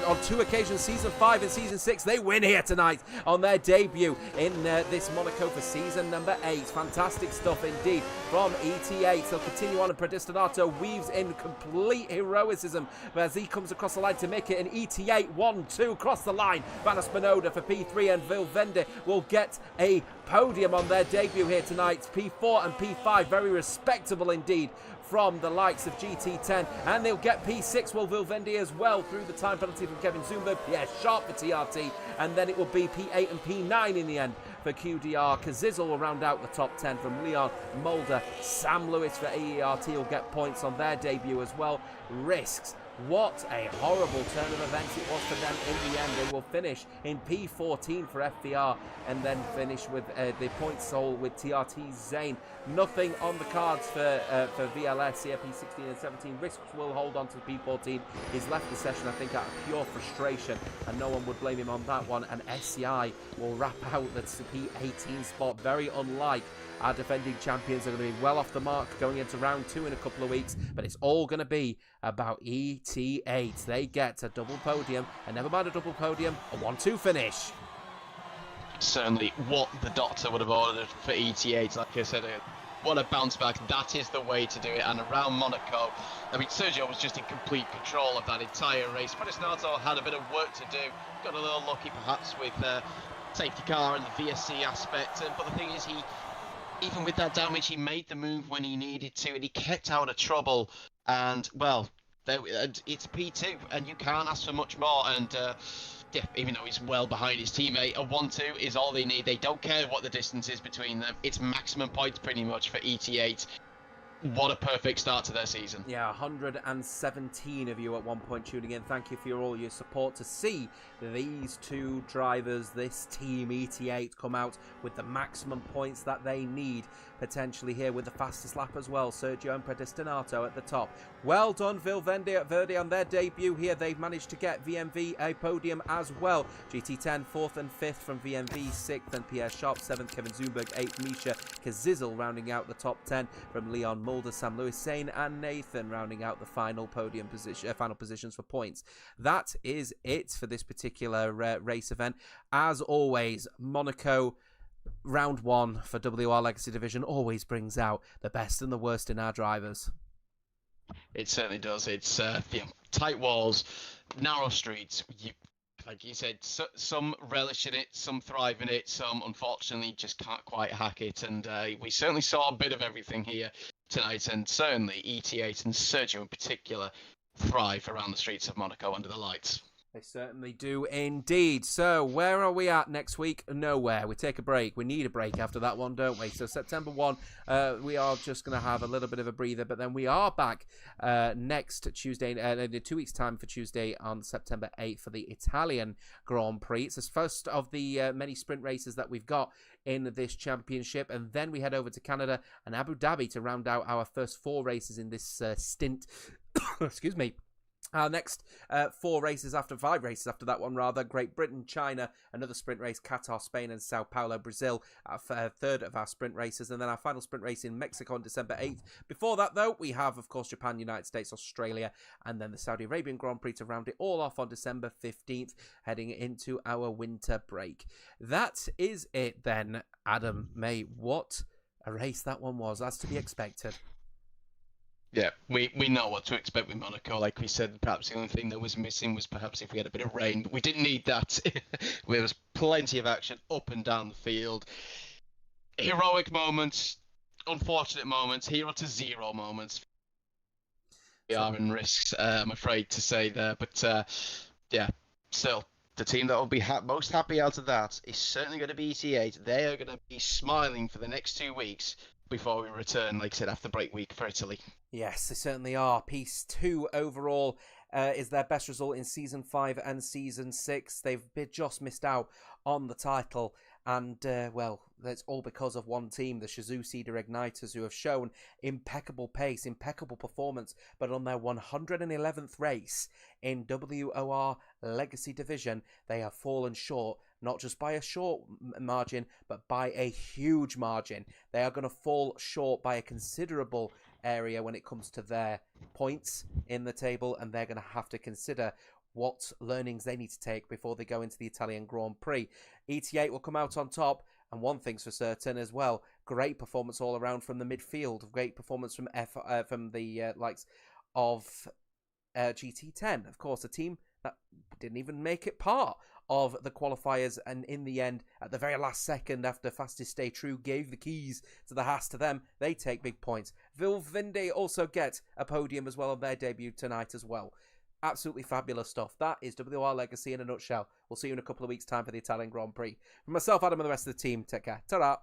Speaker 1: on 2 occasions, season 5 and season 6. They win here tonight on their debut in this Monaco for season number 8. Fantastic stuff indeed from ET8. They'll continue on, and Predestinato weaves in complete heroicism as he comes across the line to make it an ET8 1-2 across the line. Vanna Spinoda for P3, and Vilvende will get a podium on their debut here tonight. P4 and P5, very respectable indeed from the likes of GT10, and they'll get P6, will Vilvende as well, through the time penalty from Kevin Zumberg. Pierre Sharp for TRT, and then it will be P8 and P9 in the end for QDR. Kazizel will round out the top 10 from Leon Mulder. Sam Lewis for AERT will get points on their debut as well. Risks. What a horrible turn of events it was for them in the end. They will finish in P14 for FVR, and then finish with the point sole with TRT Zane. Nothing on the cards for VLS here, P16 and 17. Risks will hold on to P14. He's left the session, I think, out of pure frustration, and no one would blame him on that one. And SCI will wrap out the P18 spot. Very unlike our defending champions. Are going to be well off the mark going into round 2 in a couple of weeks, but it's all going to be about ET8. They get a double podium, and never mind a double podium, a 1-2 finish.
Speaker 2: Certainly what the doctor would have ordered for ET8. Like I said, what a bounce back. That is the way to do it. And around Monaco, I mean, Sergio was just in complete control of that entire race. Predestinato had a bit of work to do. Got a little lucky perhaps with safety car and the VSC aspect. But the thing is, even with that damage, he made the move when he needed to, and he kept out of trouble. And, well, it's P2, and you can't ask for much more. And, yeah, even though he's well behind his teammate, a 1-2 is all they need. They don't care what the distance is between them. It's maximum points pretty much for ET8. what a perfect start to their season.
Speaker 1: Yeah, 117 of you at one point tuning in. Thank you for all your support to see these two drivers, this team ET8, come out with the maximum points that they need, potentially here with the fastest lap as well. Sergio and Predestinato at the top. Well done, Verde on their debut here. They've managed to get VMV a podium as well. GT10 4th and 5th from VMV, 6th and Pierre Sharp 7th, Kevin Zumberg 8th, Misha Kazizel rounding out the top 10 from Leon Mulder, Sam Lewis, Sane and Nathan rounding out the final podium position, final positions for points. That is it for this particular race event. As always, Monaco round 1 for WR Legacy Division always brings out the best and the worst in our drivers.
Speaker 2: It certainly does. It's tight walls, narrow streets. Like you said, some relish in it, some thrive in it, some unfortunately just can't quite hack it. And we certainly saw a bit of everything here tonight, and certainly ET8 and Sergio in particular thrive around the streets of Monaco under the lights.
Speaker 1: They certainly do indeed. So where are we at next week? Nowhere. We take a break. We need a break after that one, don't we? So September 1, we are just going to have a little bit of a breather, but then we are back next Tuesday, in 2 weeks' time for Tuesday on September 8th for the Italian Grand Prix. It's the first of the many sprint races that we've got in this championship, and then we head over to Canada and Abu Dhabi to round out our first 4 races in this stint. Excuse me. Our next 5 races after that one, rather. Great Britain, China, another sprint race, Qatar, Spain, and Sao Paulo, Brazil, our third of our sprint races. And then our final sprint race in Mexico on December 8th. Before that, though, we have, of course, Japan, United States, Australia, and then the Saudi Arabian Grand Prix to round it all off on December 15th, heading into our winter break. That is it then, Adam, mate. What a race that one was. That's to be expected.
Speaker 2: Yeah, we know what to expect with Monaco. Like we said, perhaps the only thing that was missing was perhaps if we had a bit of rain, but we didn't need that. There was plenty of action up and down the field. Heroic moments, unfortunate moments, 0 to 0 moments. We are in risks, I'm afraid to say there. But yeah, still, the team that will be most happy out of that is certainly going to be ET8. They are going to be smiling for the next 2 weeks before we return, like I said, after break week for Italy.
Speaker 1: Yes, they certainly are. P2 overall is their best result in Season 5 and Season 6. They've just missed out on the title. And, well, that's all because of one team, the Shizou Cedar Igniters, who have shown impeccable pace, impeccable performance. But on their 111th race in WOR Legacy Division, they have fallen short, not just by a short margin, but by a huge margin. They are going to fall short by a considerable area when it comes to their points in the table, and they're going to have to consider what learnings they need to take before they go into the Italian Grand Prix. ET8 will come out on top, and one thing's for certain as well, great performance all around from the midfield, great performance from the likes of GT10, of course, a team that didn't even make it part of the qualifiers, and in the end, at the very last second, after Fastest Stay True gave the keys to the Haas to them, they take big points. Vilvinde also get a podium as well on their debut tonight as well. Absolutely fabulous stuff. That is WR Legacy in a nutshell. We'll see you in a couple of weeks' time for the Italian Grand Prix. From myself, Adam, and the rest of the team, take care. Ta-ra!